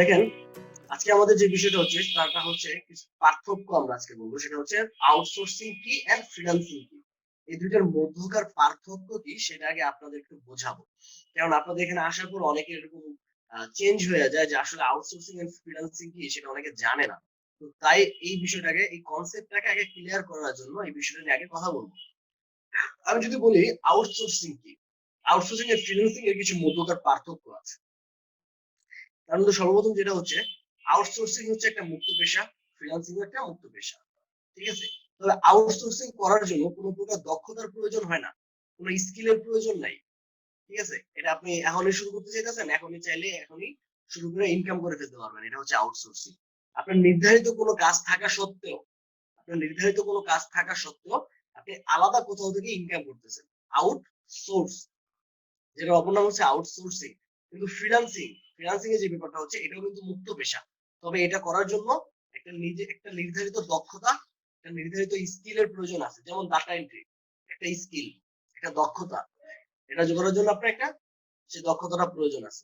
দেখেন আজকে আমাদের যে বিষয়টা হচ্ছে তাটা হচ্ছে কিছু পার্থক্য আমরা আজকে বলবো, সেটা হচ্ছে আউটসোর্সিং কি এন্ড ফ্রিল্যান্সিং কি। এই দুইটার মধ্যকার পার্থক্য কি সেটা আগে আপনাদের একটু বোঝাবো। কারণ আপনাদের এখানে আসার পর অনেকে এরকম চেঞ্জ হয়ে যায় যে আসলে আউটসোর্সিং এন্ড ফ্রিল্যান্সিং কি সেটা অনেকে জানে না। তো তাই এই বিষয়টাকে, এই কনসেপ্টটাকে আগে ক্লিয়ার করার জন্য এই বিষয়টা নিয়ে আগে কথা বলবো। আমি যদি বলি আউটসোর্সিং কি, আউটসোর্সিং এর ফ্রিল্যান্সিং এর কিছু মধ্যকার পার্থক্য আছে। তার মধ্যে সর্বপ্রথম যেটা হচ্ছে, আউটসোর্সিং হচ্ছে একটা মুক্ত পেশা, ফ্রিল্যান্সিং একটা মুক্ত পেশা। ঠিক আছে? তবে আউটসোর্সিং করার জন্য কোনো প্রকার দক্ষতার প্রয়োজন হয় না, কোনো স্কিলের প্রয়োজন নাই। ঠিক আছে? এটা আপনি এখনই শুরু করতে চাইতেছেন, এখনই চাইলে এখনই শুরু করে ইনকাম করে ফেলতে পারবেন। এটা হচ্ছে আউটসোর্সিং। আপনার নির্ধারিত কোনো কাজ থাকা সত্ত্বেও, আপনার নির্ধারিত কোনো কাজ থাকা সত্ত্বেও আপনি আলাদা কোথাও থেকে ইনকাম করতেছেন। আউটসোর্স, যেটার অপর নাম হচ্ছে আউটসোর্সিং। কিন্তু ফ্রিল্যান্সিং, ফ্রিল্যান্সিং এর যে ব্যাপারটা হচ্ছে এটাও কিন্তু মুক্ত পেশা। তবে এটা করার জন্য একটা নির্ধারিত দক্ষতা, একটা নির্ধারিত স্কিলের প্রয়োজন আছে। যেমন ডাটা এন্ট্রি একটা স্কিল, একটা দক্ষতা। এটা করার জন্য আপনার একটা সেই দক্ষতাটা প্রয়োজন আছে।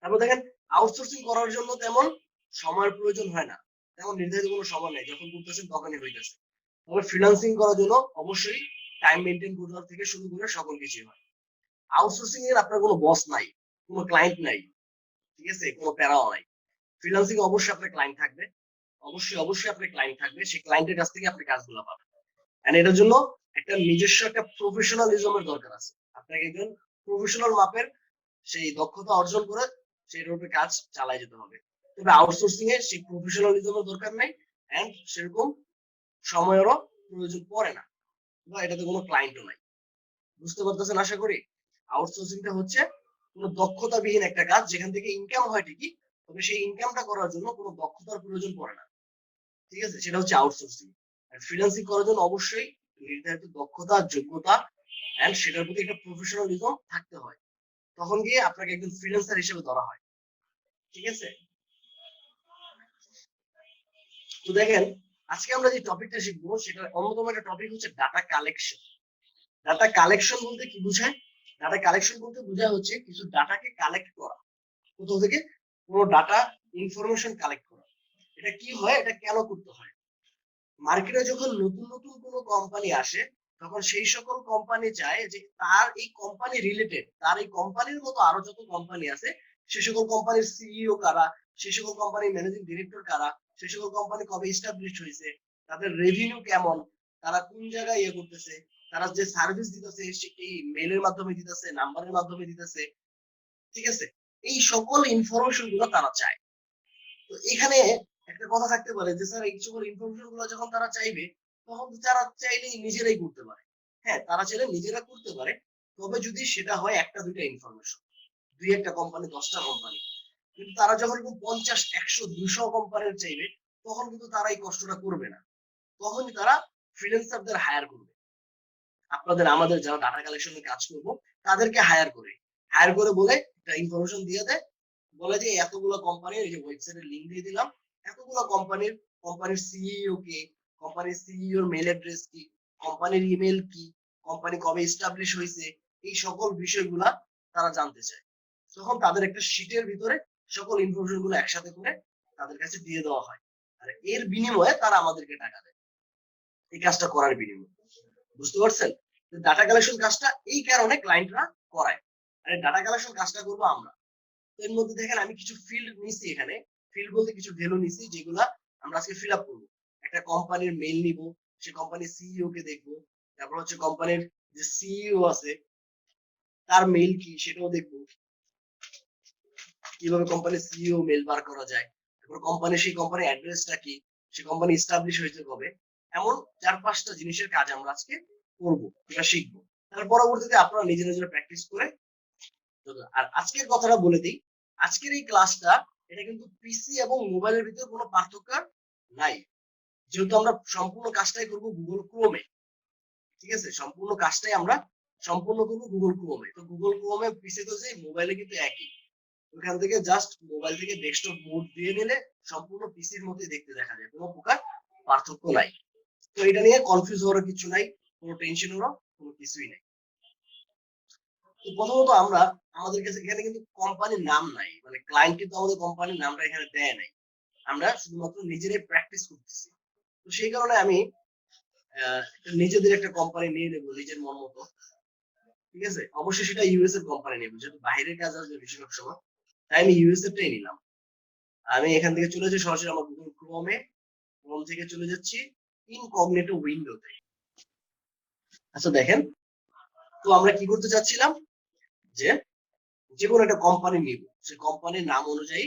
তারপর দেখেন আউটসোর্সিং করার জন্য তেমন সময়ের প্রয়োজন হয় না, তেমন নির্ধারিত কোনো সময় নেই, যখন করতেছেন তখনই হইতেছে। তবে ফ্রিল্যান্সিং করার জন্য অবশ্যই টাইম মেনটেন করার থেকে শুরু করে সকল কিছুই হয়। আউটসোর্সিং এর আপনার কোনো বস নাই, কোনো ক্লায়েন্ট নাই। ঠিক আছে? কোনো প্যারাও নাই। ফ্রিল্যান্সিং এ অবশ্যই আপনার ক্লায়েন্ট থাকবে। অবশ্যই আপনার ক্লায়েন্ট থাকবে। সেই ক্লায়েন্টের কাছ থেকে আপনি কাজগুলো পাবেন। এন্ড এটার জন্য একটা নিজস্ব একটা প্রফেশনালিজম এর দরকার আছে। আপনাকে একজন প্রফেশনাল মাপের সেই দক্ষতা অর্জন করে সেইটার উপরে কাজ চালায় যেতে হবে। তবে আউটসোর্সিং এ সেই প্রফেশনালিজম এর দরকার নাই, এন্ড সেরকম সময়েরও প্রয়োজন পড়ে না, বা এটাতে কোনো ক্লায়েন্টও নাই। বুঝতে পারতেছেন আশা করি? আউটসোর্সিংটা হচ্ছে কোনো দক্ষতাবিহীন একটা কাজ, যেখান থেকে ইনকাম হয় ঠিকই, তবে সেই ইনকামটা করার জন্য কোনো দক্ষতার প্রয়োজন পড়ে না। ঠিক আছে? সেটা হচ্ছে আউটসোর্সিং। আর ফ্রিল্যান্সিং করার জন্য অবশ্যই নির্ধারিত দক্ষতা, যোগ্যতা এন্ড সেটার প্রতি একটা প্রফেশনালিজম থাকতে হয়। তখন গিয়ে আপনাকে একজন ফ্রিল্যান্সার হিসেবে ধরা হয়। ঠিক আছে? তো দেখেন আজকে আমরা যে টপিকটা শিখবো সেটার অন্যতম একটা টপিক হচ্ছে ডাটা কালেকশন। ডাটা কালেকশন বলতে কি বোঝায়? ডাটা কালেকশন বলতে বোঝায় হচ্ছে কিছু ডাটাকে কালেক্ট করা, কোথাও থেকে কোনো ডাটা ইনফরমেশন কালেক্ট করা। এটা কি হয়, এটা কেন করতে হয়? মার্কেটে যখন নতুন নতুন কোনো কোম্পানি আসে, তখন সেই সকল কোম্পানি চায় যে তার এই কোম্পানি রিলেটেড, তার এই কোম্পানির মতো আরো যত কোম্পানি আছে, সে সকল কোম্পানির সিইও কারা, সে সকল কোম্পানির ম্যানেজিং ডিরেক্টর কারা, সে সকল কোম্পানি কবে এস্টাবলিশ হয়েছে, তাদের রেভিনিউ কেমন, তারা কোন জায়গায় ইয়ে করতেছে, তারা যে সার্ভিস দিতেছে এই মেলের মাধ্যমে দিতেছে, নাম্বারের মাধ্যমে দিতেছে। ঠিক আছে? এই সকল ইনফরমেশন গুলো তারা চায়। তো এখানে একটা কথা থাকতে পারে যে স্যার এই সকল ইনফরমেশন গুলো যখন তারা চাইবে, তখন তারা চাইলেই নিজেরাই করতে পারে। হ্যাঁ, তারা চাইলে নিজেরা করতে পারে। তবে যদি সেটা হয় একটা দুইটা ইনফরমেশন, দুই একটা কোম্পানি, 10টা কোম্পানি। কিন্তু তারা যখন 50, 100, 200 কোম্পানির চাইবে, তখন কিন্তু তারা এই কষ্টটা করবে না। তখনই তারা ফ্রিল্যান্সারদের হায়ার করবে। আপনাদের আমাদের যারা ডাটা কালেকশনে কাজ করব, তাদেরকে হায়ার করে বলে একটা ইনফরমেশন দিয়ে দেয়, বলে যে এতগুলো কোম্পানির এই যে ওয়েবসাইটের লিংক দিয়ে দিলাম, এতগুলো কোম্পানির সিইও কে, কোম্পানির সিইও এর মেল অ্যাড্রেস কি, কোম্পানির ইমেল কি, কোম্পানি কবে এস্টাবলিশ হয়েছে, এই সকল বিষয়গুলা তারা জানতে চায়। তখন তাদের একটা শীটের ভিতরে সকল ইনফরমেশন গুলো একসাথে করে তাদের কাছে দিয়ে দেওয়া হয়। আর এর বিনিময়ে তারা আমাদেরকে টাকা দেয়, এই কাজটা করার বিনিময়ে। বুঝতে পারছেন? ডাটা কালেকশন কাজটা এই কারণে ক্লায়েন্টরা করায়। আর ডাটা কালেকশন কাজটা করবো আমরা। তো এর মধ্যে দেখেন আমি কিছু ফিল্ড নিছি এখানে। ফিল্ড বলতে কিছু ভ্যালু নিছি যেগুলা আমরা আজকে ফিল আপ করবো। একটা কোম্পানির মেইল নিব, সে কোম্পানির সিইও কে দেখবো। তারপর হচ্ছে কোম্পানির যে সিইও আছে তার মেইল কি সেটাও দেখবো। কিভাবে কোম্পানির সিইও মেইল বার করা যায়। তারপর সেই কোম্পানির অ্যাড্রেসটা কি, সে কোম্পানি এস্টাবলিশ হয়েছে কবে। এমন 4-5টা জিনিসের কাজ আমরা আজকে করবো, এটা শিখবো। তার পরবর্তীতে আপনারা নিজেরা প্র্যাকটিস করে। আর আজকের কথাটা বলে দিই, আজকের এই ক্লাসটা এটা কিন্তু পিসি এবং মোবাইলের ভিতরে কোনো পার্থক্য নাই। যেহেতু আমরা সম্পূর্ণ কাজটাই করব গুগল ক্রোমে। ঠিক আছে? সম্পূর্ণ কাজটাই আমরা সম্পূর্ণ করব গুগল ক্রোমে। তো গুগল ক্রোমে পিসি তো সেই মোবাইলে কিন্তু একই। ওখান থেকে জাস্ট মোবাইল থেকে ডেস্কটপ মোড দিয়ে নিলে সম্পূর্ণ পিসির মতোই দেখতে দেখা যায়, কোনো প্রকার পার্থক্য নাই। তো এটা নিয়ে কনফিউজ হওয়ার কিছু নাই, কোনো টেনশন হওয়ার কোনো কিছুই নাই। তো প্রথমত আমরা আমাদের কাছে এখানে কিন্তু কোম্পানির নাম নাই, মানে ক্লায়েন্ট কিন্তু আমাদের কোম্পানির নামটা এখানে দেয় নাই, আমরা শুধুমাত্র নিজেরাই প্র্যাকটিস করতেছি। তো সেই কারণে আমি নিজেদের একটা কোম্পানি নিয়ে নেবো নিজের মন মতো। ঠিক আছে, অবশ্যই সেটা ইউএস এর কোম্পানি নেবো, যেহেতু বাইরের কাজ আসবে বেশিরভাগ সময়, তাই আমি ইউএস এরটাই নিলাম। আমি এখান থেকে চলে যাচ্ছি সরাসরি আমার গুগল ক্রোমে, ক্রোম থেকে চলে যাচ্ছি ইনকগনিটো উইন্ডোতে। আচ্ছা দেখেন, তো আমরা কি করতে চাচ্ছিলাম যে যে কোনো একটা কোম্পানি নিব, সেই কোম্পানির নাম অনুযায়ী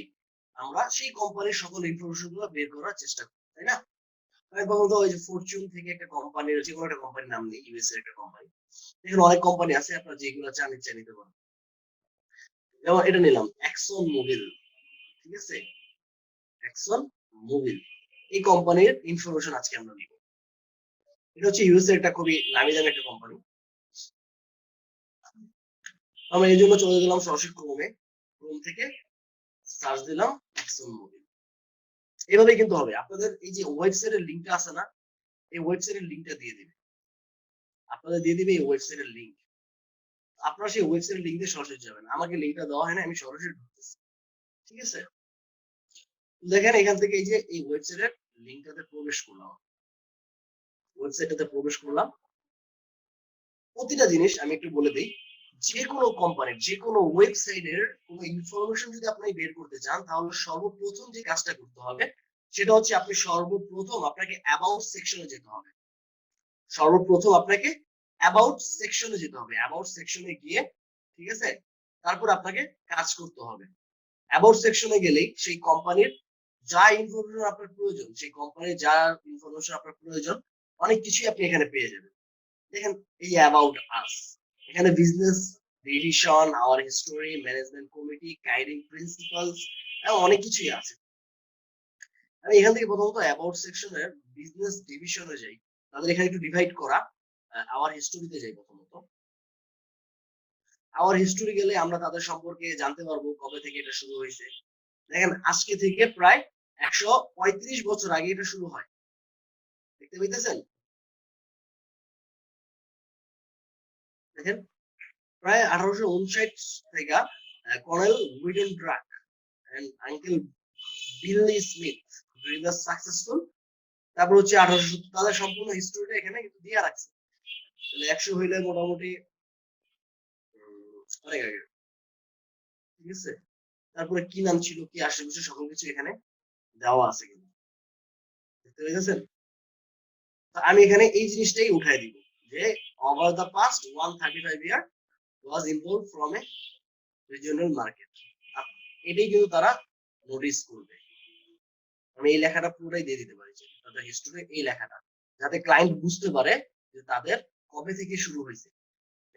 আমরা সেই কোম্পানির সকল ইনফরমেশন গুলো বের করার চেষ্টা করি, তাই না? আমি বলতো ওই যে ফরচুন থেকে একটা কোম্পানির, যে কোনো একটা কোম্পানির নাম নেই, ইউএস এর একটা কোম্পানি, এখানে অনেক কোম্পানি আছে, আপনারা যেগুলো চান ইচ্ছা নিতে পারেন। যেমন এটা নিলাম এক্সন মোবিল, ঠিক আছে, এক্সন মোবিল, এই কোম্পানির ইনফরমেশন আজকে আমরা নিব। এটা হচ্ছে ইউএস এর একটা খুবই নামি দামি একটা কোম্পানি। আমরা এই জন্য চলে গেলাম সরাসরি ক্রোমে, ক্রোম থেকে সার্চ দিলাম এক্সন মোবিল। এভাবে কিন্তু হবে, আপনাদের এই যে ওয়েবসাইটের লিঙ্কটা আছে না, এই ওয়েবসাইটের লিঙ্কটা দিয়ে দিবে, আপনাদের দিয়ে দিবে এই ওয়েবসাইটের লিঙ্ক। আপনারা সেই ওয়েবসাইটের লিঙ্ক দিয়ে সরাসরি যাবেন, আমাকে লিঙ্কটা দেওয়া হয় না, আমি সরাসরি ঢুকতেছি। ঠিক আছে, দেখেন এখান থেকে এই যে এই ওয়েবসাইটের লিঙ্কটাতে প্রবেশ করলাম, ওয়েবসাইটটাতে প্রবেশ করলাম। প্রতিটা জিনিস আমি একটু বলে দিই, যে কোনো কোম্পানির যে কোনো ওয়েবসাইটের কোনো ইনফরমেশন যদি আপনি বের করতে চান, তাহলে সর্বপ্রথম যে কাজটা করতে হবে সেটা হচ্ছে আপনি সর্বপ্রথম আপনাকে অ্যাবাউট সেকশনে যেতে হবে। সর্বপ্রথম আপনাকে অ্যাবাউট সেকশনে যেতে হবে, অ্যাবাউট সেকশনে গিয়ে, ঠিক আছে, তারপর আপনাকে কাজ করতে হবে। অ্যাবাউট সেকশনে গেলেই সেই কোম্পানির যা ইনফরমেশন আপনার প্রয়োজন, সেই কোম্পানির যা ইনফরমেশন আপনার প্রয়োজন, অনেক কিছুই আপনি এখানে পেয়ে যাবেন। দেখেন এই অ্যাবাউট আস, এখানে business division, our history, management committee, guiding principles, অনেক কিছুই আছে। আমি এখান থেকে প্রথমত অ্যাবাউট সেকশনের বিজনেস ডিভিশনে যাই, তাদের এখানে একটু ডিভাইড করা, আওয়ার হিস্টোরিতে যাই প্রথমত। আওয়ার হিস্টোরি গেলে আমরা তাদের সম্পর্কে জানতে পারবো কবে থেকে এটা শুরু হয়েছে। দেখেন আজকে থেকে প্রায় 135 বছর আগে এটা শুরু হয়, দেখতে পাইতেছেন? দেখেন প্রায় 1859 থেকে কর্নেল উইডেন ড্রাক এন্ড আঙ্কেল বিলি স্মিথ ডুরিং দ্য সাকসেসফুল, তারপর হচ্ছে 1870, তাদের সম্পূর্ণ হিস্টোরিটা এখানে কিন্তু দিয়ে রাখছে। তাহলে 100 হইলে মোটামুটি অনেক আগে, ঠিক আছে। তারপরে কি নাম ছিল, কি আশেপাশে সকল কিছু এখানে দেওয়া আছে কিন্তু, দেখতে পেয়েছেন? আমি এখানে এই জিনিসটাই উঠাই দিব যে over the past 135 year was involve from a regional market, এটাই কিন্তু তারা নোটিস করবে। আমি এই লেখাটা পুরোটাই দিয়ে দিতে পারি, তাদের হিস্টোরি এই লেখাটা, যাতে ক্লায়েন্ট বুঝতে পারে যে তাদের কবে থেকে শুরু হয়েছে।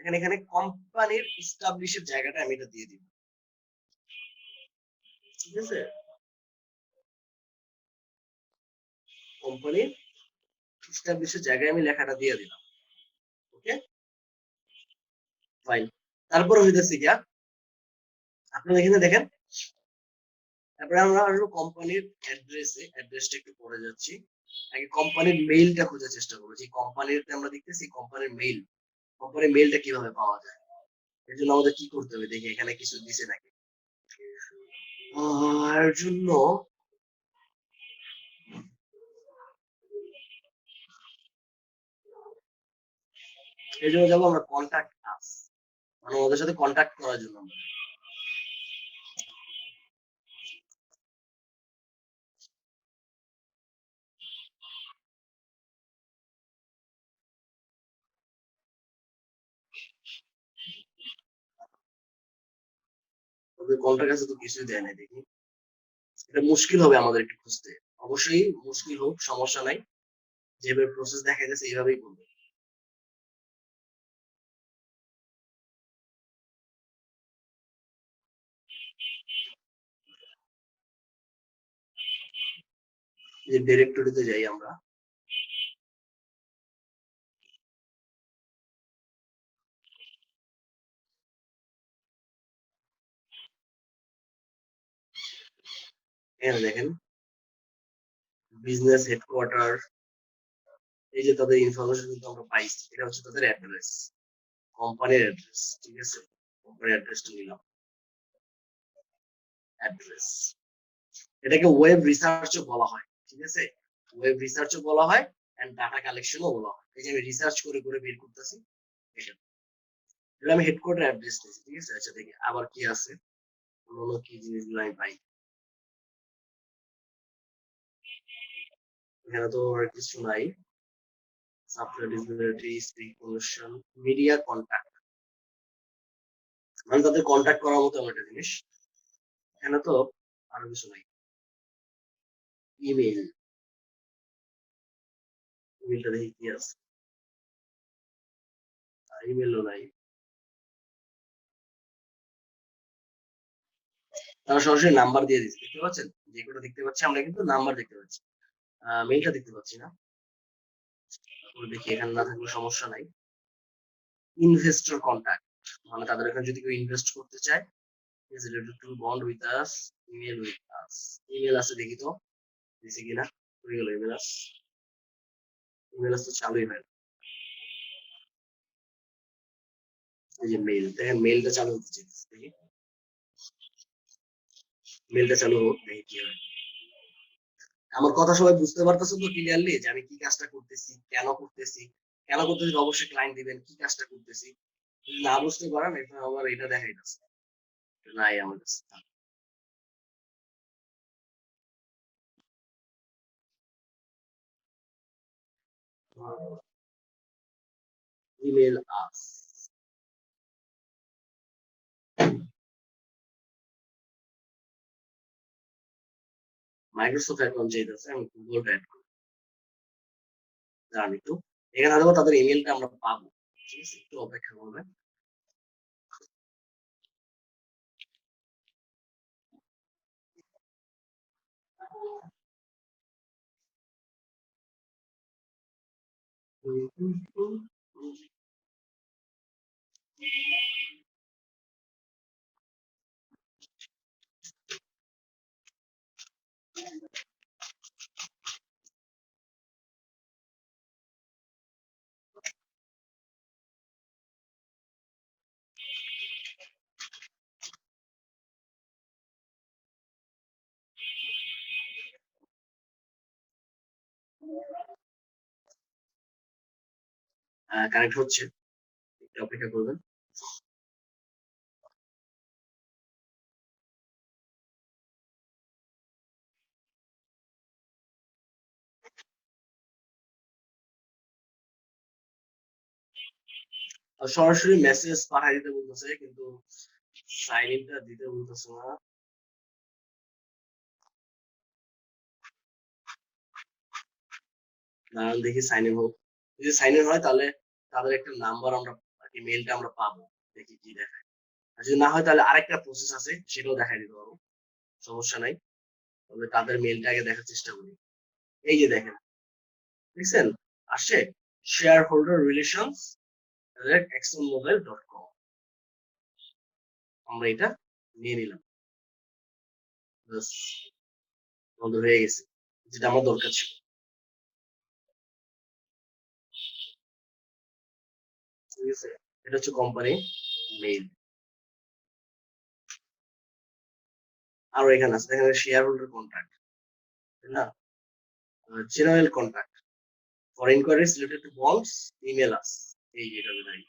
এখানে এখানে কোম্পানির এস্টাবলিশের জায়গাটা আমি এটা দিয়ে দিব, ঠিক আছে, কোম্পানির এস্টাবলিশের জায়গায় আমি লেখাটা দিয়ে দিলাম। Okay fine. তারপরে হইতেছে গিয়া, আপনারা এখানে দেখেন, তারপরে আমরা আসবো কোম্পানির অ্যাড্রেসে, অ্যাড্রেসটা একটু পরে যাচ্ছি। আগে কোম্পানির মেইলটা খোঁজার চেষ্টা করবো, যে কোম্পানির আমরা দেখতেছি কোম্পানির মেইল, কোম্পানির মেইলটা কিভাবে পাওয়া যায়, এর জন্য আমাদের কি করতে হবে দেখি এখানে কিছু দিছে নাকি। এর জন্য যাবো আমরা কন্ট্যাক্ট আস, মানে ওদের সাথে কন্ট্যাক্ট করার জন্য ওদের কন্ট্যাক্ট আছে তো কিছুই দেয় না দেখি, এটা মুশকিল হবে আমাদের একটু খুঁজতে। অবশ্যই মুশকিল হোক, সমস্যা নাই, যেভাবে প্রসেস দেখা গেছে এইভাবেই করবো। যে ডিরেক্টরিতে যাই আমরা, এখানে দেখেন বিজনেস হেডকোয়ার্টার, এই যে তাদের ইনফরমেশন কিন্তু আমরা পাইছি, এটা হচ্ছে তাদের অ্যাড্রেস, কোম্পানির অ্যাড্রেস, ঠিক আছে। কোম্পানি অ্যাড্রেসটা নিলাম, অ্যাড্রেস। এটাকে ওয়েব রিসার্চও বলা হয়, ঠিক আছে, ওয়েব রিসার্চও বলা হয় এন্ড ডাটা কালেকশনও বলা হয়। এই যে আমি রিসার্চ করে করে বের করতেছি এটা, এটা আমি হেডকোয়ার্টার অ্যাড্রেস দিয়েছি, ঠিক আছে। আচ্ছা দেখি আবার কি আছে, অন্য কি জিনিসগুলো আমি পাই। এখানে তো আর কিছু নাই। Software disability, speak pollution, media contact, মানে তাদের কন্টাক্ট করার মতো একটা জিনিস। এখানে তো আরো কিছু নাই। ইমেল, ইমেলটা দেখি কি আছে, ইমেলও নাই। তারা সরাসরি নাম্বার দিয়ে দিচ্ছে, দেখতে পাচ্ছেন, যে কোটা দেখতে পাচ্ছি আমরা কিন্তু নাম্বার দেখতে পাচ্ছি, মেইলটা দেখতে পাচ্ছি না। তারপরে দেখি এখানে না থাকলে সমস্যা নাই। ইনভেস্টর কন্টাক্ট, মানে তাদের এখানে যদি কেউ ইনভেস্ট করতে চায়, is related to bond with us, email with us, email আছে দেখি তো দিছে কিনা, হয়ে গেল ইমেল আছে, ইমেল আছে চালুই হয়। এই যে মেইল, দেখেন মেইলটা চালু হতে চাইছে, দেখি মেইলটা চালু হোক, দেখি কি হয়। আমার কথা সবাই বুঝতে পারতেছো তো ক্লিয়ারলি, যে আমি কি কাজটা করতেছি, কেন করতেছি, কেন করতেছি, অবশ্যই ক্লায়েন্ট দিবেন, কি কাজটা করতেছি। যদি না বুঝতে পারেন এটা আমার এটা দেখাইতেছে নাই আমার কাছে। ইমেল আস, মাইক্রোসফট অ্যাকাউন্ট চাইতেছে, আমি গুগলটা অ্যাড করি, দাঁড়ান একটু। এখানে হয়তো তাদের ইমেলটা আমরা পাবো, ঠিক আছে, একটু অপেক্ষা করবেন। কানেক্ট হচ্ছে, একটু অপেক্ষা করবেন। সরাসরি মেসেজ পাঠাই দিতে বলতেছে, কিন্তু সাইন ইনটা দিতে বলতেছে না। দাঁড়ান দেখি সাইন ইন হোক, যদি সাইন ইন হয় তাহলে তাদের একটা নাম্বার আমরা, মেলটা আমরা পাবো, দেখি কি দেখায়। আর যদি না হয় তাহলে আরেকটা প্রসেস আছে, সেটাও দেখাই দিতে পারবো, সমস্যা নাই। তবে তাদের মেলটা আগে দেখার চেষ্টা করি। এই যে দেখেন, দেখছেন আসছে, শেয়ার হোল্ডার রিলেশনস exxonmobil.com, আমরা এটা নিয়ে নিলাম, বন্ধ হয়ে গেছে, যেটা আমার দরকার ছিল, ঠিক আছে। এটা হচ্ছে কোম্পানি মেইল। আর এখানে আছে, এখানে শেয়ার হোল্ডার কন্ট্যাক্ট, তাই না, general contact for inquiries related to bonds, email us, এই যেটা নাই,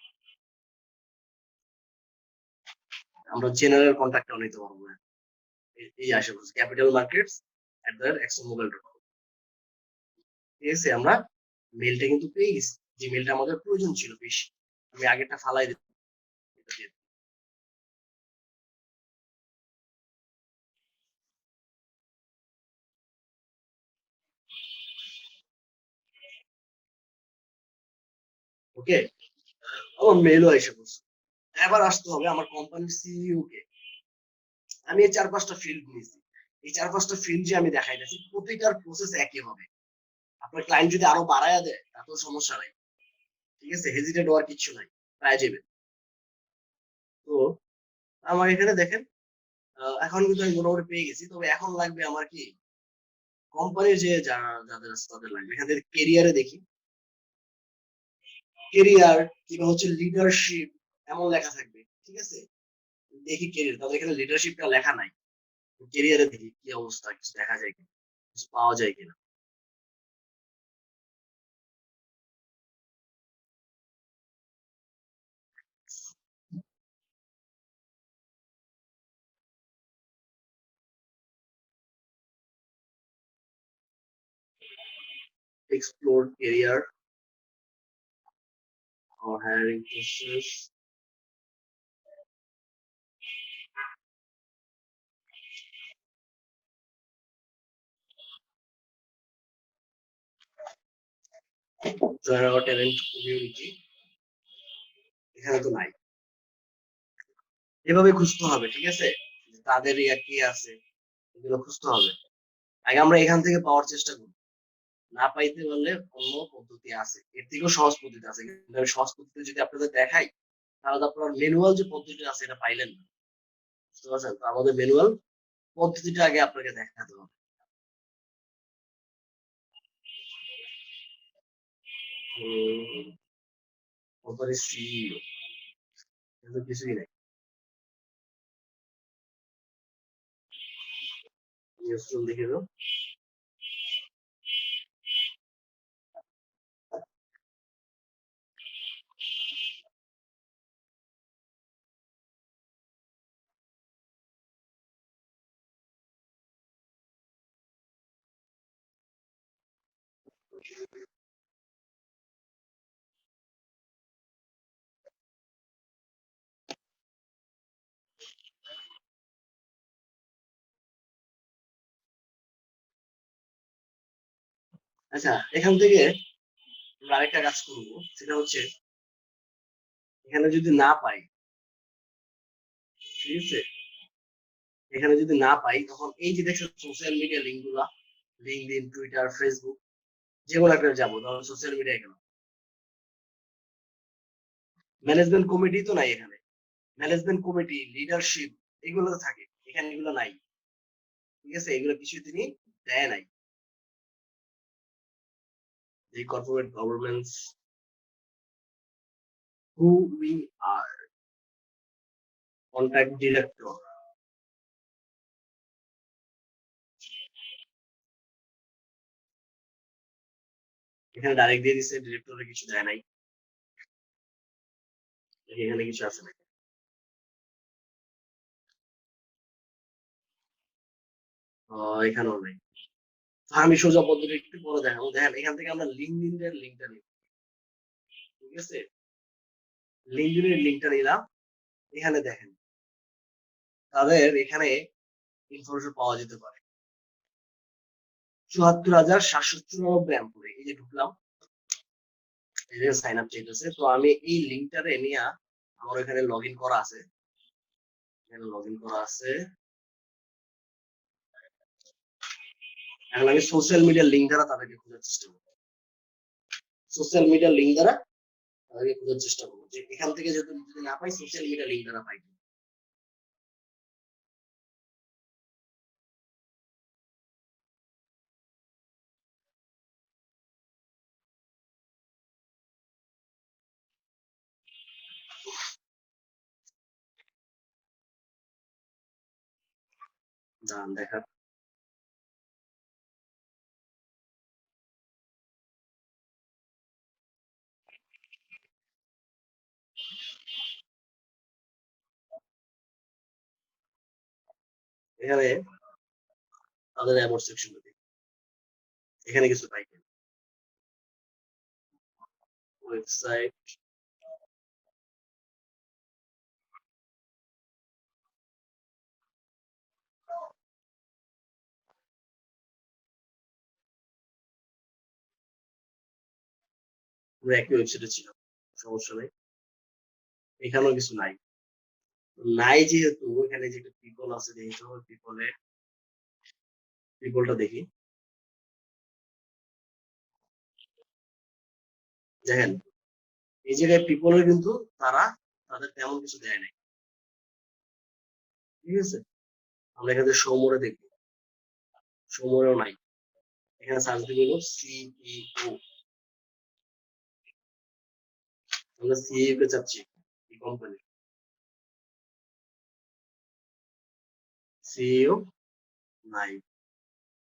আমরা জেনারেল কন্ট্যাক্টও নিতে পারবো না। এই আশেপাশে ক্যাপিটাল মার্কেটস @exxonmobil.com, ঠিক আছে। আমরা মেলটা কিন্তু পেয়ে গেছি, যে মেলটা আমাদের প্রয়োজন ছিল বেশি, আমি আগেরটা ফালাই দিতে। ওকে, আমার মেলও এসে পড়ছে। এবার আসতে হবে আমার কোম্পানির সিইও কে। আমি এই 4-5টা ফিল্ড নিয়েছি, এই 4-5টা ফিল্ড যে আমি দেখাইতেছি প্রতিটার প্রসেস একই হবে। আপনার ক্লায়েন্ট যদি আরো বাড়ায়া দেয় তাতেও সমস্যা নাই, ঠিক আছে, হেজিটেট হওয়ার কিছু নাই, পাওয়া যাবে। তো আমার এখানে দেখেন, এখন কিন্তু আমি মোটামুটি পেয়ে গেছি, তবে এখন লাগবে আমার কি, কোম্পানির যে যারা যাদের আছে তাদের লাগবে। এখান থেকে কেরিয়ারে দেখি, কেরিয়ার কিংবা হচ্ছে লিডারশিপ এমন লেখা থাকবে, ঠিক আছে। দেখি কেরিয়ার, তাদের এখানে লিডারশিপটা লেখা নাই। কেরিয়ারে দেখি কি অবস্থা, কিছু দেখা যায় কিনা, কিছু পাওয়া যায় কিনা। Explore career or hiring process. Join our talent community. এখানে তো নাই। এভাবে খুঁজতে হবে, ঠিক আছে? তাদের ইয়া কি আছে এগুলো খুঁজতে হবে। আগে আমরা এখান থেকে পাওয়ার চেষ্টা করি। না পাইতে পারলে অন্য পদ্ধতি আছে, এর থেকেও সহজ পদ্ধতি আছে, কিন্তু আমি সহজ পদ্ধতি যদি আপনাদের দেখাই তাহলে তো আপনার ম্যানুয়াল যে পদ্ধতি আছে এটা পাইলেন না। বুঝতে পারছেন? তো আমাদের ম্যানুয়াল পদ্ধতিটা আগে আপনাকে দেখাতে হবে। কোম্পানি সিইও কিন্তু কিছুই নাই। নিউজরুম দেখে দাও। আচ্ছা, এখান থেকে আমরা আরেকটা কাজ করবো, সেটা হচ্ছে এখানে যদি না পাই, ঠিক আছে, এখানে যদি না পাই তখন এই যে দেখছো সোশ্যাল মিডিয়া লিঙ্ক গুলা, লিঙ্কডইন, টুইটার, ফেসবুক, যেগুলো একটা যাবো, ধরো সোশ্যাল মিডিয়ায় গেলাম, ম্যানেজমেন্ট কমিটি তো নাই এখানে। ম্যানেজমেন্ট কমিটি, লিডারশিপ, এগুলো তো থাকে, এখানে এগুলো নাই। ঠিক আছে, এগুলো কিছু তিনি দেয় নাই। এই corporate governance, who we are, contact director, এখানে ডাইরেক্ট দিয়ে দিচ্ছে, ডিরেক্টরে কিছু দেয় নাই। এখানে কিছু আছে নাকি? এখানেও নাই। আমি সোজা পদ্ধতি একটু পরে দেখাবো। দেখেন এখান থেকে আমরা লিঙ্কডইন এর লিঙ্কটা নিব, ঠিক আছে? লিঙ্কডইন এর লিঙ্কটা নিলাম। এখানে দেখেন তাদের এখানে ইনফরমেশন পাওয়া যেতে পারে। ৭৪,৭৯৪ এমপ্লয়ি, এই যে ঢুকলাম, এই যে সাইন আপ চাইতেছে, তো আমি এই লিঙ্কটারে নিয়ে, আমার এখানে লগ ইন করা আছে, এখানে লগ ইন করা আছে। এখন আমি সোশ্যাল মিডিয়ার লিঙ্ক দ্বারা তাদেরকে খোঁজার চেষ্টা করবো, সোশ্যাল মিডিয়ার লিঙ্ক দ্বারা তাদেরকে খোঁজার চেষ্টা করবো, যে এখান থেকে যদি না পাই সোশ্যাল মিডিয়া লিঙ্ক দ্বারা পাই। দাঁড়ান দেখা, এখানে তাদের অ্যাবাউট সেকশন, এখানে কিছু পাই কিনা, ওয়েবসাইট, একই ওয়েবসাইটে ছিল, সমস্যা নেই। এখানেও কিছু নাই। নাই যেহেতু এখানে যে একটা পিপল আছে, দেখি তো পিপলে, পিপলটা দেখি। দেখেন এই জায়গায় পিপলের কিন্তু তারা তাদের তেমন কিছু দেয় নাই, ঠিক আছে? আমরা এখানে সৌমরে দেখবো, সৌমরেও নাই। এখানে সার্চ দিব হলো সিইও, আমরা সিইও কে চাচ্ছি এই কোম্পানি। সিইও নাই।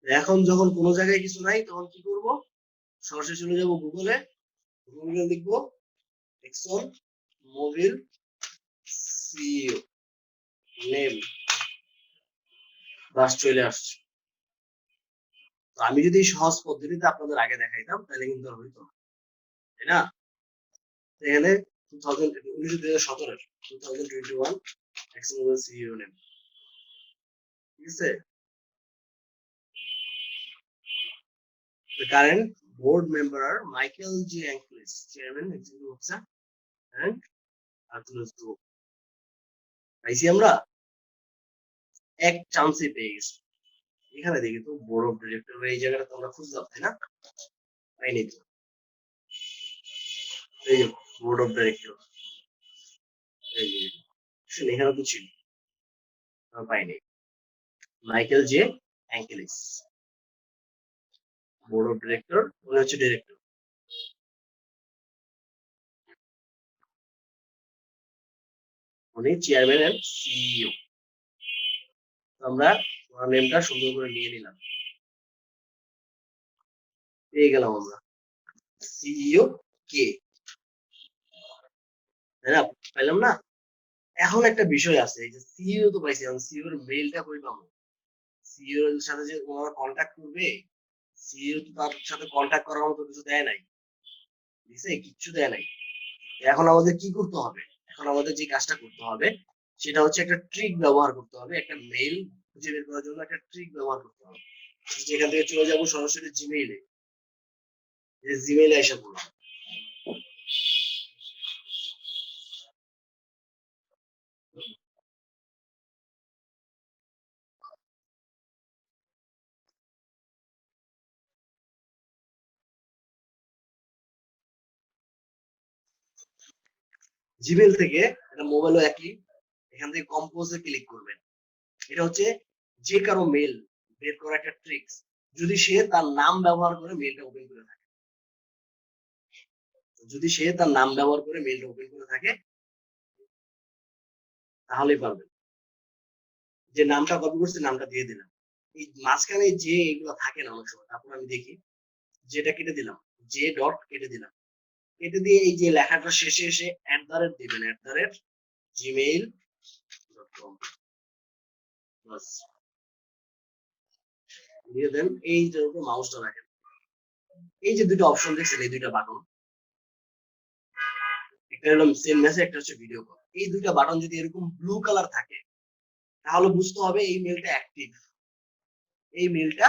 এখন যখন কোনো জায়গায় কিছু নাই তখন কি করব, সরাসরি চলে যাব গুগলে, গুগলে লিখবো এক্সন মোবিল সিইও নেম, বাস চলে আসছে। তো আমি যদি সহজ পদ্ধতিতে আপনাদের আগে দেখাইতাম তাহলে কিন্তু আর হইতো না, তাই না? এখানে 2017 এক্সন মোবিল সিইও নেম, ঠিক আছে? The current board member are Michael J. Angelis, Chairman, Executive Officer, and Arthur Group. পাইছি আমরা এক চান্সে পেয়ে গেছি। এখানে দেখি তো বোর্ড অফ ডিরেক্টর, এই জায়গাটা তো আমরা খুঁজলাম, তাই না? পাইনি তো। এই যে বোর্ড অফ ডিরেক্টর, এই যে এখানে তো ছিল, পাইনি। Michael J Ankelis, board of director, উনি হচ্ছে ডিরেক্টর। উনি চেয়ারম্যান এন্ড সিইও। আমরা ওনার নেমটা সুন্দর করে নিয়ে নিলাম, পেয়ে গেলাম আমরা সিইও কে, তাই না? পাইলাম না? এখন একটা বিষয় আছে, এই যে সিইও তো পাইছি, আমি সিইও এর মেইলটা কই পাবো? সিইও এর সাথে যে ওনারা কন্টাক্ট করবে, সিইও তো তার সাথে কন্টাক্ট করার মতো কিছু দেয় নাই, দিছে? কিচ্ছু দেয় নাই। এখন আমাদের কি করতে হবে? এখন আমাদের যে কাজটা করতে হবে সেটা হচ্ছে একটা ট্রিক ব্যবহার করতে হবে, একটা মেইল খুঁজে বের করার জন্য একটা ট্রিক ব্যবহার করতে হবে। যেখান থেকে চলে যাবো সরাসরি জিমেইলে, জিমেইলে এসে পড়লাম। জিমেইল থেকে এটা মোবাইলও একই, এখান থেকে কম্পোজে ক্লিক করবেন। এটা হচ্ছে যে কারো মেইল বের করা একটা ট্রিক্স, যদি সে তার নাম ব্যবহার করে মেইলটা ওপেন করে থাকে, যদি সে তার নাম ব্যবহার করে মেইলটা ওপেন করে থাকে তাহলেই পারবেন। যে নামটা কপি করছে নামটা দিয়ে দিলাম, এই মাঝখানে যে এগুলো থাকে না অনেক সময়, তারপর আমি দেখি যেটা কেটে দিলাম, যে ডট কেটে দিলাম, কেটে দিয়ে এই যে লেখাটা শেষে এসে @ দিবেন, @gmail.com, বাস দিয়ে দেন। এইটার উপর মাউসটা রাখেন, এই যে দুটো অপশন দেখছেন, এই দুইটা বাটন, একটা হলো সেন্ড মেসেজ, একটা হচ্ছে ভিডিও কল। এই দুইটা বাটন যদি এরকম ব্লু কালার থাকে তাহলে বুঝতে হবে এই মেলটা অ্যাক্টিভ, এই মেলটা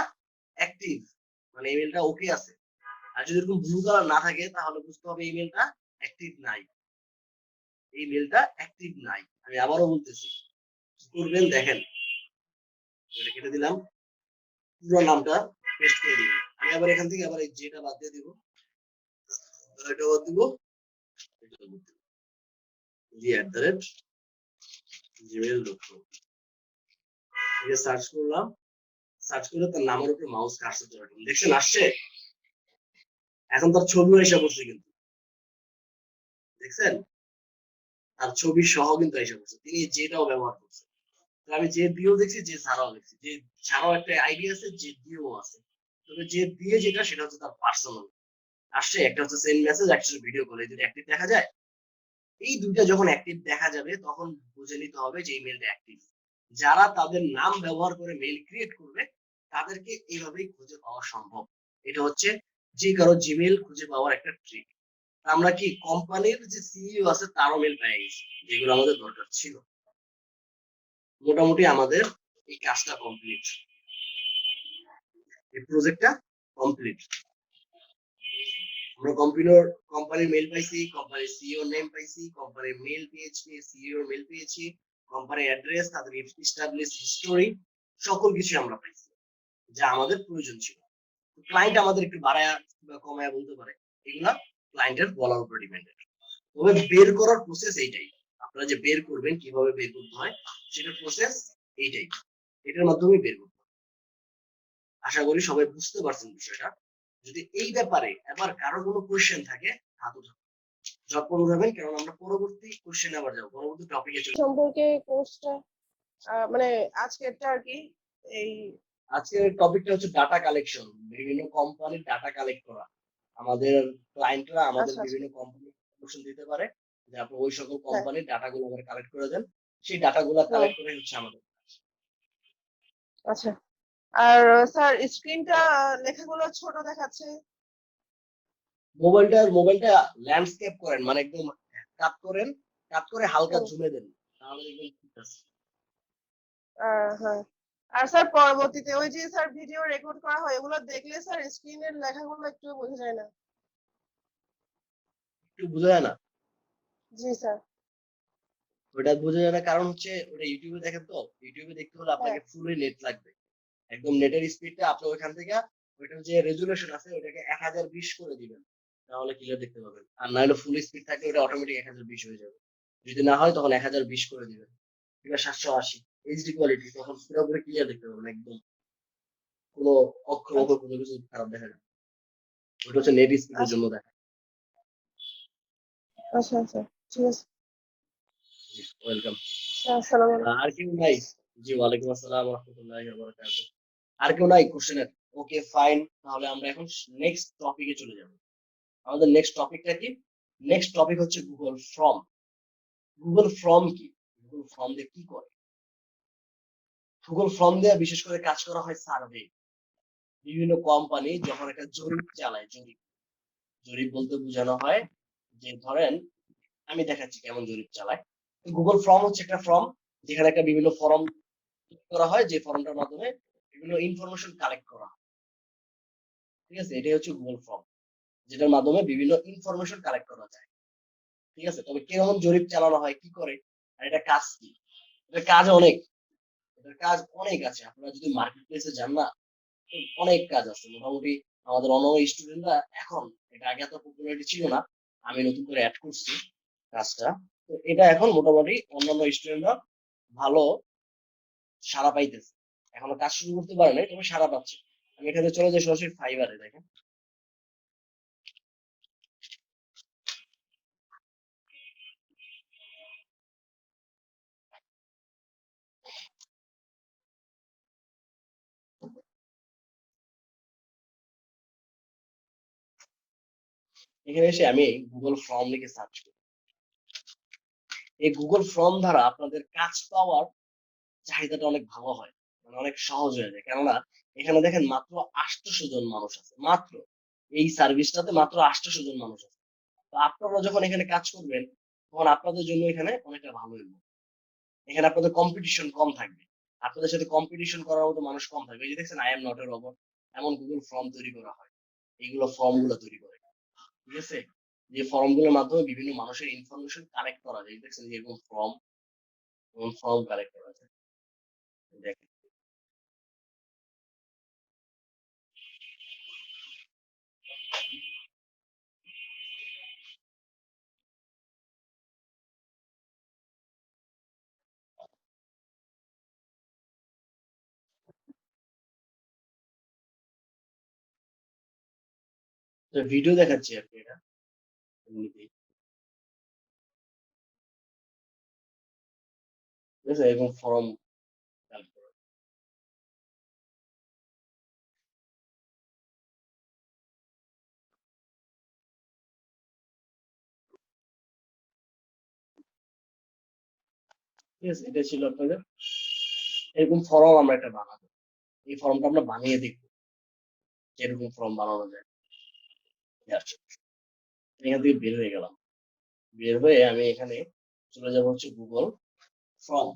অ্যাক্টিভ, মানে এই মেলটা ওকে আছে। আর যদি এরকম ব্লু কালার না থাকে তাহলে বুঝতে হবে এই মেলটা অ্যাক্টিভ নাই, এই মেলটা অ্যাক্টিভ নাই। আমি আবারও বলতেছি, কি করবেন দেখেন, এটা কেটে দিলাম, পুরো নামটা পেস্ট করে দিবেন। আমি আবার এখান থেকে আবার এই যেটা বাদ দিয়ে দিব, এটা বাদ দিব, এটা বাদ দিব, @gmail.com দিয়ে সার্চ করলাম, সার্চ করে তার নামের উপর মাউস কার্সর রাখলাম, দেখছেন আসছে? এখন তার ছবিও এসে পড়ছে, কিন্তু দেখছেন তার ছবি সহ কিন্তু এসে পড়ছে, তিনি যেটাও ব্যবহার করছে। আমি যে দিয়েও দেখছি, যে ছাড়াও দেখছি, যে ছাড়াও একটা আইডি আছে, যে দিয়েও আছে। তবে যে দিয়ে যেটা সেটা হচ্ছে তার পার্সোনাল আসছে, একটা হচ্ছে সেন্ড মেসেজ, একটা হচ্ছে ভিডিও কল, এই দুটো অ্যাক্টিভ দেখা যায়। এই দুইটা যখন অ্যাক্টিভ দেখা যাবে তখন বুঝে নিতে হবে যে ইমেলটা অ্যাক্টিভ। যারা তাদের নাম ব্যবহার করে মেইল ক্রিয়েট করবে তাদেরকে এইভাবেই খুঁজে পাওয়া সম্ভব। এটা হচ্ছে যে কারো জিমেইল খুঁজে পাওয়ার একটা ট্রিক। আমরা কি কোম্পানির যে সিইও আছে তারও মেইল পেয়ে গেছি, যেগুলো আমাদের দরকার ছিল। মোটামুটি আমাদের এই কাজটা কমপ্লিট, এই প্রজেক্টটা কমপ্লিট। আমরা কোম্পানির মেইল পাইছি, কোম্পানির সিইও নেম পাইছি, কোম্পানির মেইল পেয়েছি, সিইও মেইল পেয়েছি, কোম্পানির অ্যাড্রেস, তাদের এস্টাবলিশ হিস্টোরি, সকল কিছু আমরা পাইছি যা আমাদের প্রয়োজন ছিল। ক্লায়েন্ট আমাদের একটু বাড়ায়া বা কমায়া বলতে পারে, এগুলা ক্লায়েন্টের বলার উপর ডিপেন্ডেন্ট। তবে বের করার প্রসেস এইটাই, আপনারা যে বের করবেন কিভাবে বের করতে হয় সেটার প্রসেস এইটাই, এটার মাধ্যমে বের করতে হয়। আশা করি সবাই বুঝতে পারছেন বিষয়টা। যদি এই ব্যাপারে এবার কারো কোনো কোয়েশ্চেন থাকে হাত উঠান, ঝটপট উঠাবেন, কারণ আমরা পরবর্তী কোয়েশ্চেনে আবার যাবো, পরবর্তী টপিকে চলে সম্পর্কে কোর্সটা মানে আজকেরটা আর কি এই আজকের টপিকটা হচ্ছে ডাটা কালেকশন, বিভিন্ন কোম্পানির ডাটা কালেক্ট করা। আমাদের ক্লায়েন্টরা আমাদের আচ্ছা আচ্ছা বিভিন্ন কোম্পানি ইনফরমেশন দিতে পারে যে আপনি ওই সকল হ্যাঁ কোম্পানির ডাটাগুলো আমাদের কালেক্ট করে দেন। সেই ডাটাগুলো হুম কালেক্ট করে হচ্ছে আমাদের কাজ। আচ্ছা আর স্যার স্ক্রিনটা লেখাগুলো ছোট দেখাচ্ছে মোবাইলটা ল্যান্ডস্কেপ করেন, মানে একদম কাট করেন, কাট করে হালকা হুম জুমে দেন, তাহলে দেখবেন ঠিক আছে। হ্যাঁ আর স্যার পরবর্তীতে ওই যে স্যার ভিডিও রেকর্ড করা হয় এগুলো দেখলে স্যার স্ক্রিনের লেখাগুলো একটু বোঝা যায় না একটু বোঝা যায় না? জি স্যার ওটা বোঝা যায় না কারণ হচ্ছে ওটা ইউটিউবে দেখেন তো, ইউটিউবে দেখতে হলে হ্যাঁ আপনাকে ফুলি নেট লাগবে। একদম নেটের স্পিডটা আপনি ওইখান থেকে ওইটার যে রেজুলেশন আছে ওটাকে 1020 করে দিবেন, তাহলে ক্লিয়ার দেখতে পাবেন। আর না হলে ফুল স্পিড থাকলে ওটা অটোমেটিক 1020 হয়ে যাবে। যদি না হয় তখন 1020 করে দিবেন, কিংবা 780 এইচডি কোয়ালিটি, তখন পুরোপুরি ক্লিয়ার দেখতে পাবেন একদম, কোনো অক্ষর আচ্ছা অক্ষর কোনো কিছু খারাপ দেখা যায় না। ওটা হচ্ছে নেট স্পিডের আচ্ছা জন্য দেখা। আচ্ছা আচ্ছা ঠিক আছে ওয়েলকাম। স্যার আসসালামু আলাইকুম আর কেউ নাই? জি, ওয়ালাইকুম আসসালাম রহমতুল্লাহি ওয়া বারাকাতুহু। আর কেউ নাই কোশ্চেনের? ওকে ফাইন, তাহলে আমরা এখন নেক্সট টপিকে চলে যাব। আমাদের নেক্সট টপিকটা কি? নেক্সট টপিক হচ্ছে গুগল ফর্ম। গুগল ফর্ম কি? গুগল ফর্ম দিয়ে কি করে? গুগল ফর্ম দিয়ে বিশেষ করে কাজ করা হয় সার্ভে। বিভিন্ন কোম্পানি যখন একটা জরিপ চালায়, জরিপ, জরিপ বলতে বোঝানো হয় যে ধরেন, আমি দেখাচ্ছি কেমন জরিপ চালায়। গুগল ফর্ম হচ্ছে একটা ফর্ম যেখানে একটা বিভিন্ন ফর্ম করা হয়, যে ফর্মটার মাধ্যমে বিভিন্ন ইনফরমেশন কালেক্ট করা হয়। ঠিক আছে, এটাই হচ্ছে গুগল ফর্ম, যেটার মাধ্যমে বিভিন্ন ইনফরমেশন কালেক্ট করা যায়। ঠিক আছে, তবে কিরকম জরিপ চালানো হয়, কি করে, আর এটা কাজ কি? এটা কাজ অনেক, এটার কাজ অনেক আছে। আপনারা যদি মার্কেট প্লেসে যান না, তো অনেক কাজ আছে। মোটামুটি আমাদের অন্যান্য স্টুডেন্টরা এখন, এটা আগে এত পপুলারিটি ছিল না, আমি নতুন করে অ্যাড করছি কাজটা। তো এটা এখন মোটামুটি অন্যান্য স্টুডেন্টরা ভালো সাড়া পাইতেছে। এখনো কাজ শুরু করতে পারে নাই, তবে সাড়া পাচ্ছে। আমি এখানে চলে যাই সরাসরি ফাইবারে, দেখেন এখানে এসে আমি গুগল ফর্ম লিখে সার্চ করি। এই গুগল ফর্ম দ্বারা আপনাদের কাজ পাওয়ার চাহিদাটা অনেক ভালো হয়, মানে অনেক সহজ হয়ে যায়। কেননা এখানে দেখেন মাত্র 800 জন মানুষ আছে, মাত্র এই সার্ভিসটাতে মাত্র 800 জন মানুষ আছে। তো আপনারা যখন এখানে কাজ করবেন, তখন আপনাদের জন্য এখানে অনেকটা ভালো হইব। এখানে আপনাদের কম্পিটিশন কম থাকবে, আপনাদের সাথে কম্পিটিশন করার মতো মানুষ কম থাকবে। এই যে দেখছেন I am not a robot, এমন গুগল ফর্ম তৈরি করা হয়, এইগুলো ফর্ম গুলো তৈরি করে। ঠিক আছে, যে ফর্ম গুলোর মাধ্যমে বিভিন্ন মানুষের ইনফরমেশন কালেক্ট করা যায়। দেখছেন যে এরকম ফর্ম, ফর্ম কালেক্ট করা যায়। দেখেন ভিডিও দেখাচ্ছি আর কি, এটা এমনিতেই। ঠিক আছে, এরকম ফর্ম কালেক্ট করা। ঠিক আছে, এটা ছিল আপনাদের। এরকম ফর্ম আমরা একটা বানাবো, এই ফর্মটা আমরা বানিয়ে দেখবো যে এরকম ফর্ম বানানো যায়। আচ্ছা, এখান থেকে বের হয়ে গেলাম, বের হয়ে আমি এখানে চলে যাবো হচ্ছে গুগল ফর্ম।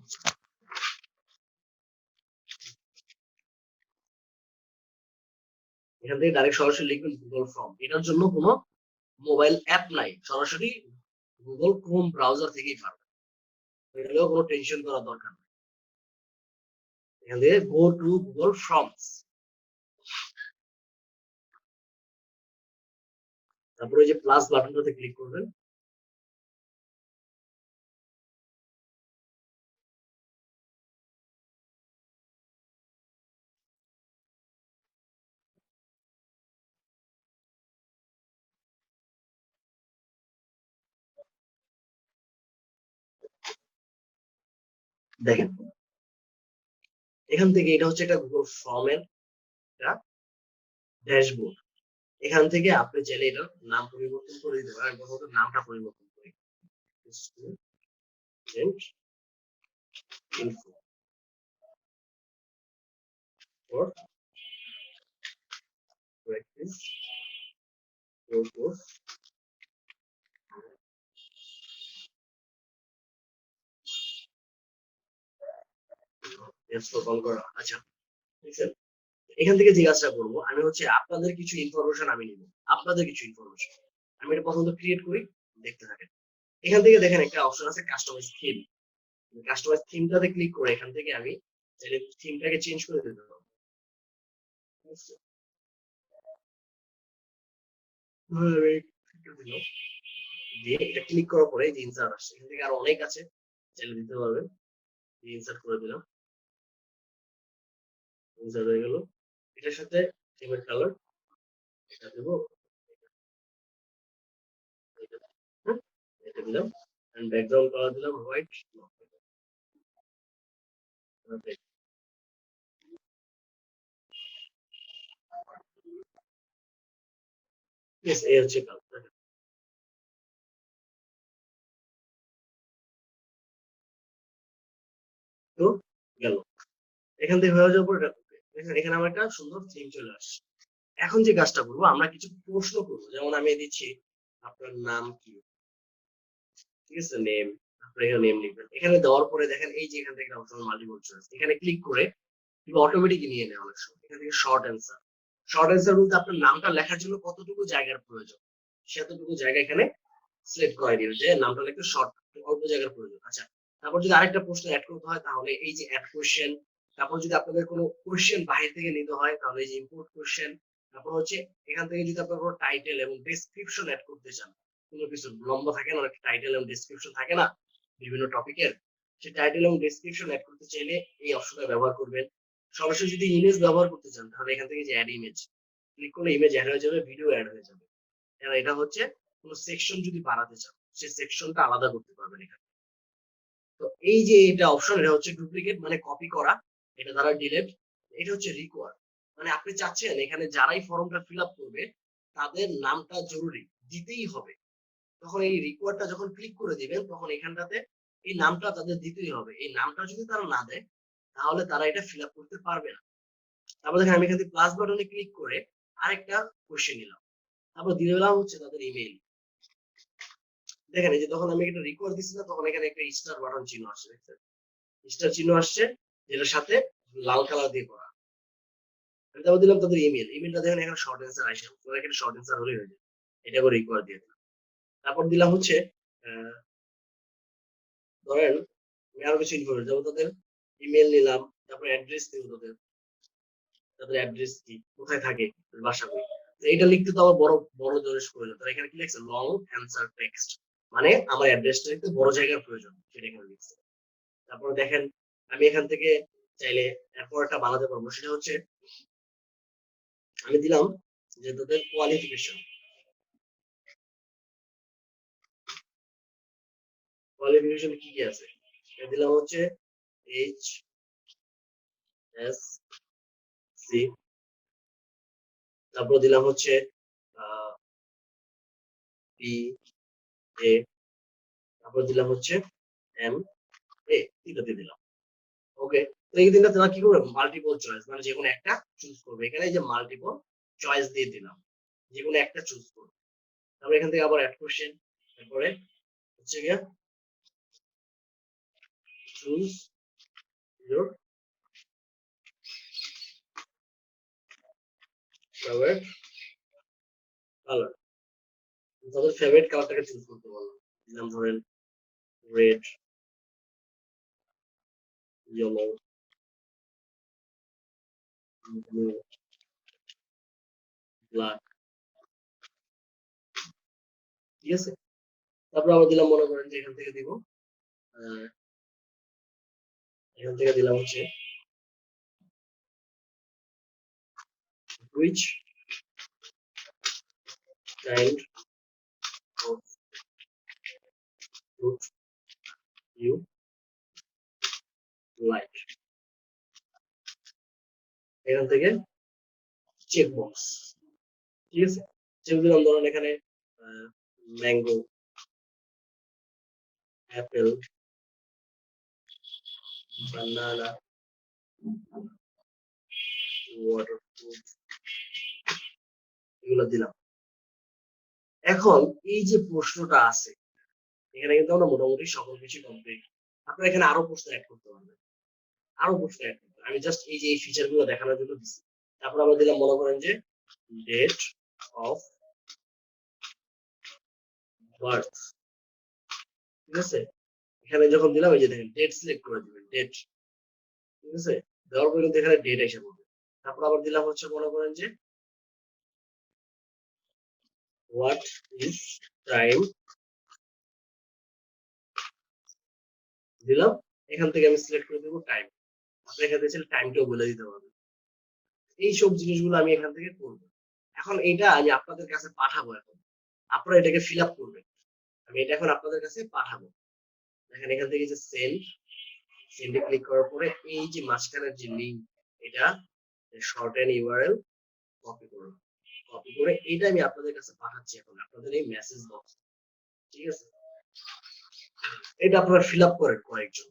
এখান থেকে ডাইরেক্ট সরাসরি লিখবেন গুগল ফর্ম। এটার জন্য কোনো মোবাইল অ্যাপ নাই, সরাসরি গুগল ক্রোম ব্রাউজার থেকেই পারবেন। এটাও কোনো টেনশন করার দরকার নেই। এখান থেকে গো টু গুগল ফর্মস, তারপরে যে প্লাস বাটনটাতে ক্লিক করবেন। দেখেন এখান থেকে এটা হচ্ছে একটা গুগল ফর্মের একটা ড্যাশবোর্ড। এখান থেকে আপনি চাইলে এটার নাম পরিবর্তন করে দিতে পারেন। প্রথমত নামটা পরিবর্তন করি, student info for practice course. Call করা, আচ্ছা ঠিক আছে। এখান থেকে জিজ্ঞাসা করবো আমি হচ্ছে আপনাদের কিছু ইনফরমেশন আমি নিব, আপনাদের কিছু ইনফরমেশন আমি এটা প্রথমত ক্রিয়েট করি, দেখতে থাকেন। এখান থেকে দেখেন একটা অপশন আছে কাস্টমাইজ থিম। কাস্টমাইজ থিমটাতে ক্লিক করে এখান থেকে আমি থিমটাকে চেঞ্জ করে দিতে পারবো। দিয়ে এটা ক্লিক করার পরে যে ইনসার্ট আসছে, এখান থেকে আরো অনেক আছে, চাইলে দিতে পারবেন। ইনসার্ট করে দিলাম, ইনসার্ট হয়ে গেল। এটার সাথে থিমের কালার এটা দেবো, এটা দিলাম, এন্ড ব্যাকগ্রাউন্ড কালার দিলাম হোয়াইট। এই হচ্ছে কালার। তো গেল, এখান থেকে হয়ে যাওয়ার পর এটা দেখেন এখানে আমার একটা সুন্দর থিম চলে আসছে। এখন যে কাজটা করবো আমরা কিছু প্রশ্ন করবো, যেমন আমি দিচ্ছি আপনার নাম কি, ঠিক আছে, নেম। আপনি এখানে নেম লিখবেন, এখানে দেওয়ার পরে দেখেন এই যে এখান থেকে অপশন মাল্টিপল চয়েস, এখানে ক্লিক করে অটোমেটিক নিয়ে নেয় অনেক সময়। এখান থেকে শর্ট অ্যান্সার, শর্ট অ্যান্সার বলতে আপনার নামটা লেখার জন্য কতটুকু জায়গার প্রয়োজন সেতটুকু জায়গা এখানে সিলেক্ট করে দিবে, যে নামটা লিখতে শর্ট অল্প জায়গার প্রয়োজন। আচ্ছা, তারপর যদি আরেকটা প্রশ্ন অ্যাড করতে হয় তাহলে এই যে অ্যাড কোশ্চেন। তারপর যদি আপনাদের কোনো কোশ্চেন বাইরে থেকে নিতে হয় তাহলে এই যে ইম্পোর্ট কোশ্চেন। তারপর হচ্ছে এখান থেকে যদি আপনার কোনো টাইটেল এবং ডেসক্রিপশন অ্যাড করতে চান, কোনো কিছু লম্বা থাকে না, অনেক টাইটেল এবং ডেসক্রিপশন থাকে না বিভিন্ন টপিকের, সেই টাইটেল এবং ডেসক্রিপশন অ্যাড করতে চাইলে এই অপশনটা ব্যবহার করবেন। সরাসরি যদি ইমেজ ব্যবহার করতে চান তাহলে এখান থেকে যে অ্যাড ইমেজ ক্লিক করলে ইমেজ অ্যাড হয়ে যাবে, ভিডিও অ্যাড হয়ে যাবে। এটা হচ্ছে কোনো সেকশন যদি বাড়াতে চান সেই সেকশনটা আলাদা করতে পারবেন এখানে। তো এই যে এটা অপশন, এটা হচ্ছে ডুপ্লিকেট মানে কপি করা, এটা দ্বারা ডিলিট। এটা হচ্ছে রিকোয়ার, মানে আপনি চাচ্ছেন এখানে যারাই ফর্মটা ফিল আপ করবে তাদের নামটা জরুরি দিতেই হবে। তখন এই রিকোয়ারটা যখন ক্লিক করে দিবেন তখন এখানটাতে এই নামটা তাদের দিতেই হবে। এই নামটা যদি তারা না দেয় তাহলে তারা এটা ফিল আপ করতে পারবে না। তারপর দেখেন আমি এখান থেকে প্লাস বাটনে ক্লিক করে আরেকটা কোশ্চেন নিলাম, তারপর দিয়ে দিলাম হচ্ছে তাদের ইমেইল। দেখেন এই যে তখন আমি এটা রিকোয়ার দিচ্ছি না, তখন এখানে একটা স্টার বাটন চিহ্ন আসছে, দেখছেন স্টার চিহ্ন আসছে, যেটার সাথে লাল কালার দিয়ে করা। আমি তারপর দিলাম তাদের ইমেল, ইমেলটা দেখেন এখানে শর্ট অ্যান্সার আসে, তোমরা এখানে শর্ট অ্যান্সার হলেই হয়ে যাবে। এটা করে রিকোয়ার দিয়ে দিলাম। তারপর দিলাম হচ্ছে ধরেন আমি আরো কিছু ইনফরমেশন, যেমন তাদের ইমেল নিলাম, তারপর অ্যাড্রেস দিব, তাদের তাদের অ্যাড্রেস কি, কোথায় থাকে, বাসা কই। এইটা লিখতে তো আমার বড় বড় জোরের প্রয়োজন, তারা এখানে কি লিখছে লং অ্যান্সার টেক্সট, মানে আমার অ্যাড্রেসটা লিখতে বড় জায়গার প্রয়োজন, সেটা এখানে লিখছে। তারপর দেখেন আমি এখান থেকে চাইলে এরপর একটা বানাতে পারবো, সেটা হচ্ছে আমি দিলাম যে তাদের কোয়ালিফিকেশন, কোয়ালিফিকেশন কি কি আছে, দিলাম হচ্ছে এইচ এস সি, তারপর দিলাম হচ্ছে বি এ, তারপর দিলাম হচ্ছে এম এ, তিনটাতে দিলাম। ওকে, তো এই দিনটা তোমরা কি করবে মাল্টিপল চয়েস, মানে যে কোনো একটা চুজ করবে। এখানে এই যে মাল্টিপল চয়েস দিয়ে দিলাম, যে কোনো একটা চুজ করবে। তারপর এখান থেকে আবার অ্যাড কোশ্চেন, তারপরে হচ্ছে গিয়ে চুজ ইউর ফেভারিট কালার, তাদের ফেভারিট কালারটাকে চুজ করতে বললাম। দিলাম ধরেন রেড, ইয়েলো, ব্লু, ব্ল্যাক, ঠিক আছে। তারপর আবার দিলাম মনে করেন যে এখান থেকে দিব এখান থেকে দিলাম হচ্ছে which kind of fruit you like, এখান থেকে চেক বক্স, ঠিক আছে? যেমন দিলাম ধরেন এখানে ম্যাঙ্গো, অ্যাপেল, বানানা, ওয়াটারপ্রুফ, এগুলো দিলাম। এখন এই যে প্রশ্নটা আছে এখানে কিন্তু আমরা মোটামুটি সকল কিছু কমপ্লিট। আপনারা এখানে আরো প্রশ্ন অ্যাড করতে পারবেন, আরো প্রশ্ন অ্যাড করতে, আমি জাস্ট এই যে এই ফিচার গুলো দেখানোর জন্য দিচ্ছি। তারপর আমরা দিলাম মনে করেন যে ডেট অফ বার্থ, ঠিক আছে? এখানে যখন দিলাম এই যে দেখেন ডেট সিলেক্ট করে দিবেন, ডেট, ঠিক আছে? দেওয়ার পরে কিন্তু এখানে ডেট এসে পড়বে। তারপর আবার দিলাম হচ্ছে মনে করেন যে হোয়াট ইজ টাইম, দিলাম। এখান থেকে আমি সিলেক্ট করে দেবো টাইম। আপনি এখান থেকে টাইমটাও বলে দিতে পারবেন। এই সব জিনিসগুলো আমি এখান থেকে করবো। এখন এটা আমি আপনাদের কাছে পাঠাবো। এখন আপনারা এটাকে ফিল আপ করবেন। আমি এটা এখন আপনাদের কাছে পাঠাবো। দেখেন এখান থেকে যে সেন্ড, সেন্ডে ক্লিক করার পরে এই যে মাঝখানের যে লিঙ্ক, এটা শর্ট এন্ড ইউআরএল কপি করুন। কপি করে এটা আমি আপনাদের কাছে পাঠাচ্ছি এখন আপনাদের এই মেসেজ বক্স, ঠিক আছে? এটা আপনারা ফিল আপ করেন কয়েকজন।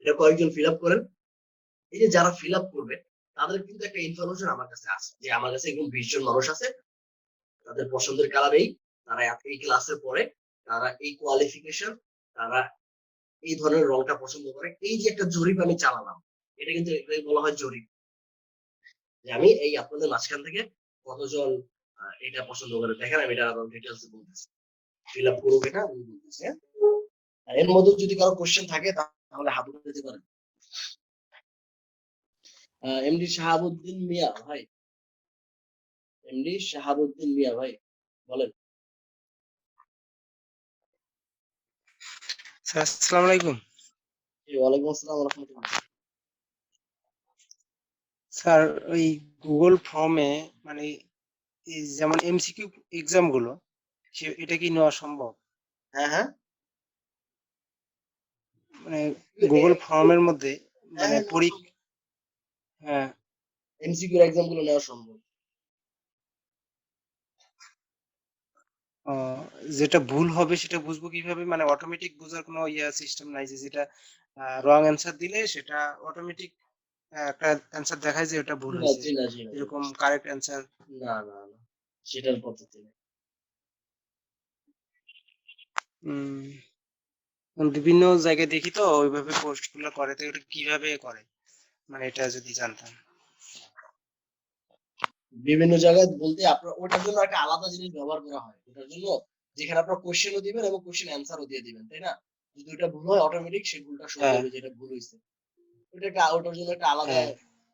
এটা কয়েকজন ফিল আপ করেন। এই যে যারা ফিল আপ করবে তাদের কিন্তু একটা ইনফরমেশন আমার কাছে আছে যে আমার কাছে এরকম 20 জন মানুষ আছে, তাদের পছন্দের কালার এই, তারা এই ক্লাসে পড়ে, তারা এই কোয়ালিফিকেশন, তারা এই ধরনের রংটা পছন্দ করে। এই যে একটা জরিপ আমি চালালাম, এটা কিন্তু এটাই বলা হয় জরিপ। যে আমি এই আপনাদের মাঝখান থেকে কতজন এটা পছন্দ করে দেখেন, আমি এটা আরো ডিটেলস বলতেছি। ফিল আপ করুক এটা আমি বলতেছি, হ্যাঁ? আর এর মধ্যে যদি কারো কোশ্চেন থাকে তাহলে হাত উঠাতে দিতে পারেন। এমডি শাহাবুদ্দিন মিয়া ভাই, এমডি শাহাবুদ্দিন মিয়া ভাই বলেন। স্যার আসসালামু আলাইকুম। জি ওয়ালাইকুম আসসালাম ওয়া রাহমাতুল্লাহ। স্যার ওই গুগল ফর্মে মানে এই যেমন এমসিকিউ এক্সাম গুলো এটা কি নেওয়া সম্ভব? হ্যাঁ হ্যাঁ, মানে গুগল ফর্মের মধ্যে হ্যাঁ মানে হ্যাঁ, নেওয়া সম্ভব। হ্যাঁ, এমসিকিউ এক্সাম গুলো নেওয়া সম্ভব। যেটা ভুল হবে সেটা বুঝবো কিভাবে? মানে অটোমেটিক বোঝার কোনো সিস্টেম নাই যে যেটা রং অ্যান্সার দিলে সেটা অটোমেটিক একটা অ্যান্সার দেখায় যে ওটা ভুল জি না হয়েছে, জি না জি না জি না, এরকম কারেক্ট অ্যান্সার? না না না, সেটার পদ্ধতি নেই। বিভিন্ন জায়গায় দেখি তো ওইভাবে পোস্ট গুলো করে, তো ওটা কিভাবে করে মানে এটা যদি জানতাম। বিভিন্ন জায়গায় বলতে আপনার ওটার জন্য একটা আলাদা জিনিস ব্যবহার করা হয়। ওটার জন্য যেখানে আপনার কোশ্চেনও দিবেন এবং কোশ্চেন অ্যান্সারও দিয়ে দিবেন, তাই না? যদি ওটা ভুল হয় অটোমেটিক সেই ভুলটা শো হ্যাঁ করবে যে এটা ভুল হয়েছে। ওটার জন্য একটা আলাদা হ্যাঁ,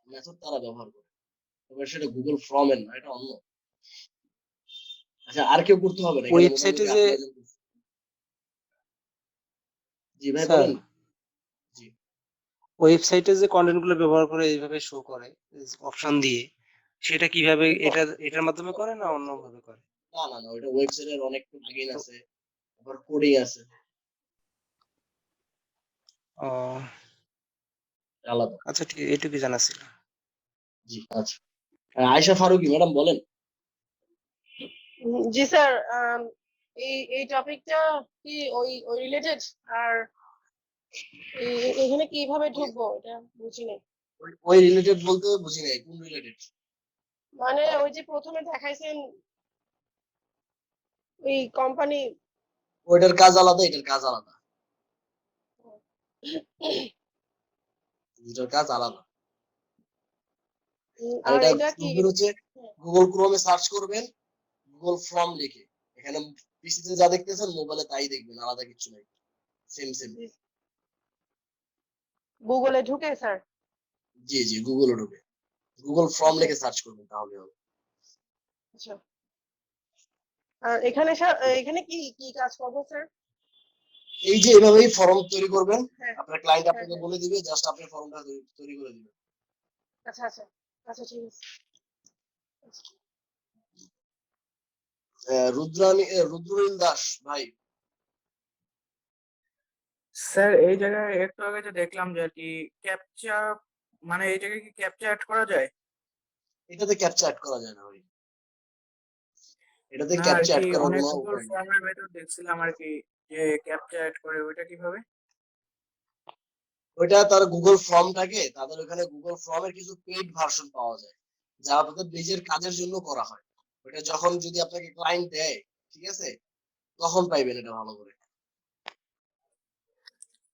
মেথড তারা ব্যবহার করে। তবে সেটা গুগল ফর্মের না, এটা অন্য। আচ্ছা আর কেউ করতে হবে না এখানে, ওয়েবসাইটে মোটামুটি যে আপনারা জি ভাই স্যার বলেন। জি ওয়েবসাইটে যে কন্টেন্ট গুলো ব্যবহার করে এইভাবে শো করে অপশন দিয়ে, সেটা কিভাবে এটার মাধ্যমে করে না অন্য ভাবে করে? না না না, ওইটা ওয়েবসাইটের অনেক প্লাগইন তো আছে, আবার কোডিং আছে ও আলাদা। আচ্ছা, ঠিক এইটুকু জানা ছিল। জি আচ্ছা, আয়েশা ফারুকী ম্যাডাম বলেন। জি স্যার, এই টপিকটা কি ওই ওই রিলেটেড? আর এখানে কিভাবে ঢুকবো এটা বুঝি নাই। ওই রিলেটেড বলতে বুঝি নাই, কোন রিলেটেড? মানে ওই যে প্রথমে দেখাইছেন ওই কোম্পানি। ওইটার কাজ আলাদা, এটার কাজ আলাদা, দুটার কাজ আলাদা। আর আর এটা এটা কি? ঢুকবেন হচ্ছে গুগল ক্রোমে সার্চ করবেন গুগল ফর্ম লিখে। এখানে পিসিতে যা দেখতেছেন মোবাইলে তাই দেখবেন, আলাদা কিছু নাই, সেম সেম। গুগলে ঢুকে স্যার? জি জি, গুগলে ঢুকে গুগল ফর্ম আচ্ছা লিখে সার্চ করবেন তাহলে হবে। আচ্ছা। আর এখানে স্যার এখানে কি কি কাজ করবো স্যার? এই যে এভাবেই ফর্ম তৈরি করবেন। হ্যাঁ আপনার ক্লায়েন্ট হ্যাঁ আপনাকে হ্যাঁ। বলে দিবে, জাস্ট আপনি ফর্মটা তৈরি করে দিবেন। আচ্ছা আচ্ছা আচ্ছা, ঠিক আছে। আচ্ছা। রুদ্রনীল দাস ভাই। স্যার এই জায়গায় একটু আগে যে দেখলাম যে আর কি ক্যাপচা, মানে এই জায়গায় কি ক্যাপচা অ্যাড করা যায়? এটাতে ক্যাপচা অ্যাড করা যায় না ভাই, এটাতে না আর ক্যাপচা কি অ্যাড করার অনেক কোনো গুগল উপায় নেই। ফর্মের ভেতর দেখছিলাম আর কি যে ক্যাপচা অ্যাড করে, ওইটা কিভাবে? ওইটা তার গুগল ফর্মটাকে, তাদের ওখানে গুগল ফর্মের কিছু পেইড ভার্সন পাওয়া যায় যা আপনাদের নিজের কাজের জন্য করা হয়। ওইটা যখন যদি আপনাকে ক্লায়েন্ট দেয়, ঠিক আছে, তখন পাইবেন এটা ভালো করে।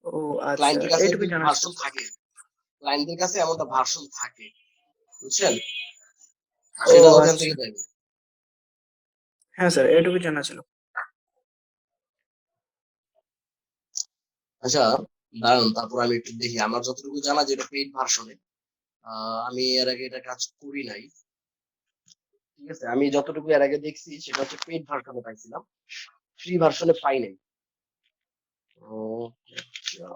ও আচ্ছা, ক্লায়েন্টের কাছে এইটুকুই এরকম জানা ছিল ভার্সন স্যার। থাকে, ক্লায়েন্টের কাছে এমনটা ভার্সন থাকে, বুঝছেন, ও সেটা ওখান আচ্ছা, থেকে পাইবেন। হ্যাঁ স্যার এইটুকুই জানা ছিল। আচ্ছা, দাঁড়ান, তারপর আমি একটু দেখি আমার যতটুকু জানা যেটা পেইড ভার্সনে। আমি এর আগে এটা কাজ করি নাই, ঠিক আছে, আমি যতটুকু এর আগে দেখছি সেটা হচ্ছে পেইড ভার্সনে পাইছিলাম, ফ্রি ভার্সনে পাই নাই। ও আচ্ছা,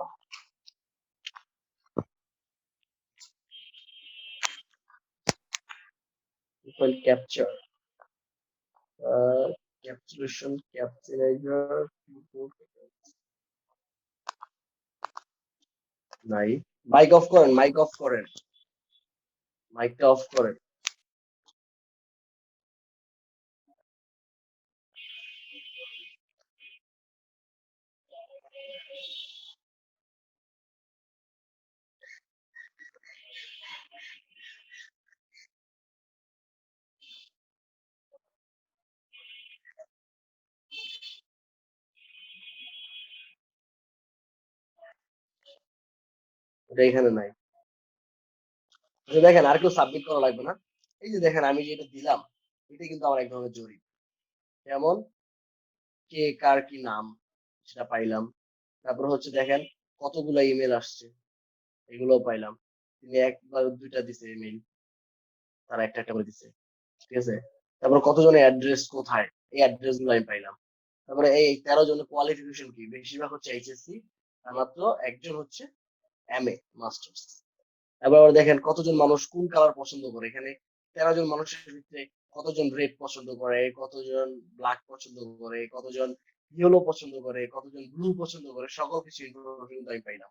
প্রোফাইল ক্যাপচার, ক্যাপচুলেশন, ক্যাপচারাইজার নাই। মাইক অফ করেন, মাইক অফ করেন, মাইকটা অফ করেন। এটা এখানে নাই। আচ্ছা, দেখেন আর কেউ সাবমিট করা লাগবে না। এই যে দেখেন আমি যেটা দিলাম, এটা কিন্তু আমার এক ধরনের জরিপ। যেমন কে কার কি নাম সেটা পাইলাম, তারপর হচ্ছে দেখেন কতগুলা ইমেল আসছে, এগুলোও পাইলাম। তিনি একবার দুইটা দিছে ইমেল, তারা একটা একটা করে দিছে, ঠিক আছে। তারপর কতজনের অ্যাড্রেস কোথায়, এই অ্যাড্রেস গুলো আমি পাইলাম। তারপরে এই 13 জনের কোয়ালিফিকেশন কি, বেশিরভাগ হচ্ছে এইচএসসি, আর মাত্র একজন হচ্ছে এমএ মাস্টার্স। এবার আবার দেখেন কতজন মানুষ কোন কালার পছন্দ করে, এখানে 13 জন মানুষের ভিতরে কতজন রেড পছন্দ করে, কতজন ব্ল্যাক পছন্দ করে, কতজন ইয়েলো পছন্দ করে, কতজন ব্লু পছন্দ করে, সকল কিছু ইনফরমেশন কিন্তু আমি পাইলাম।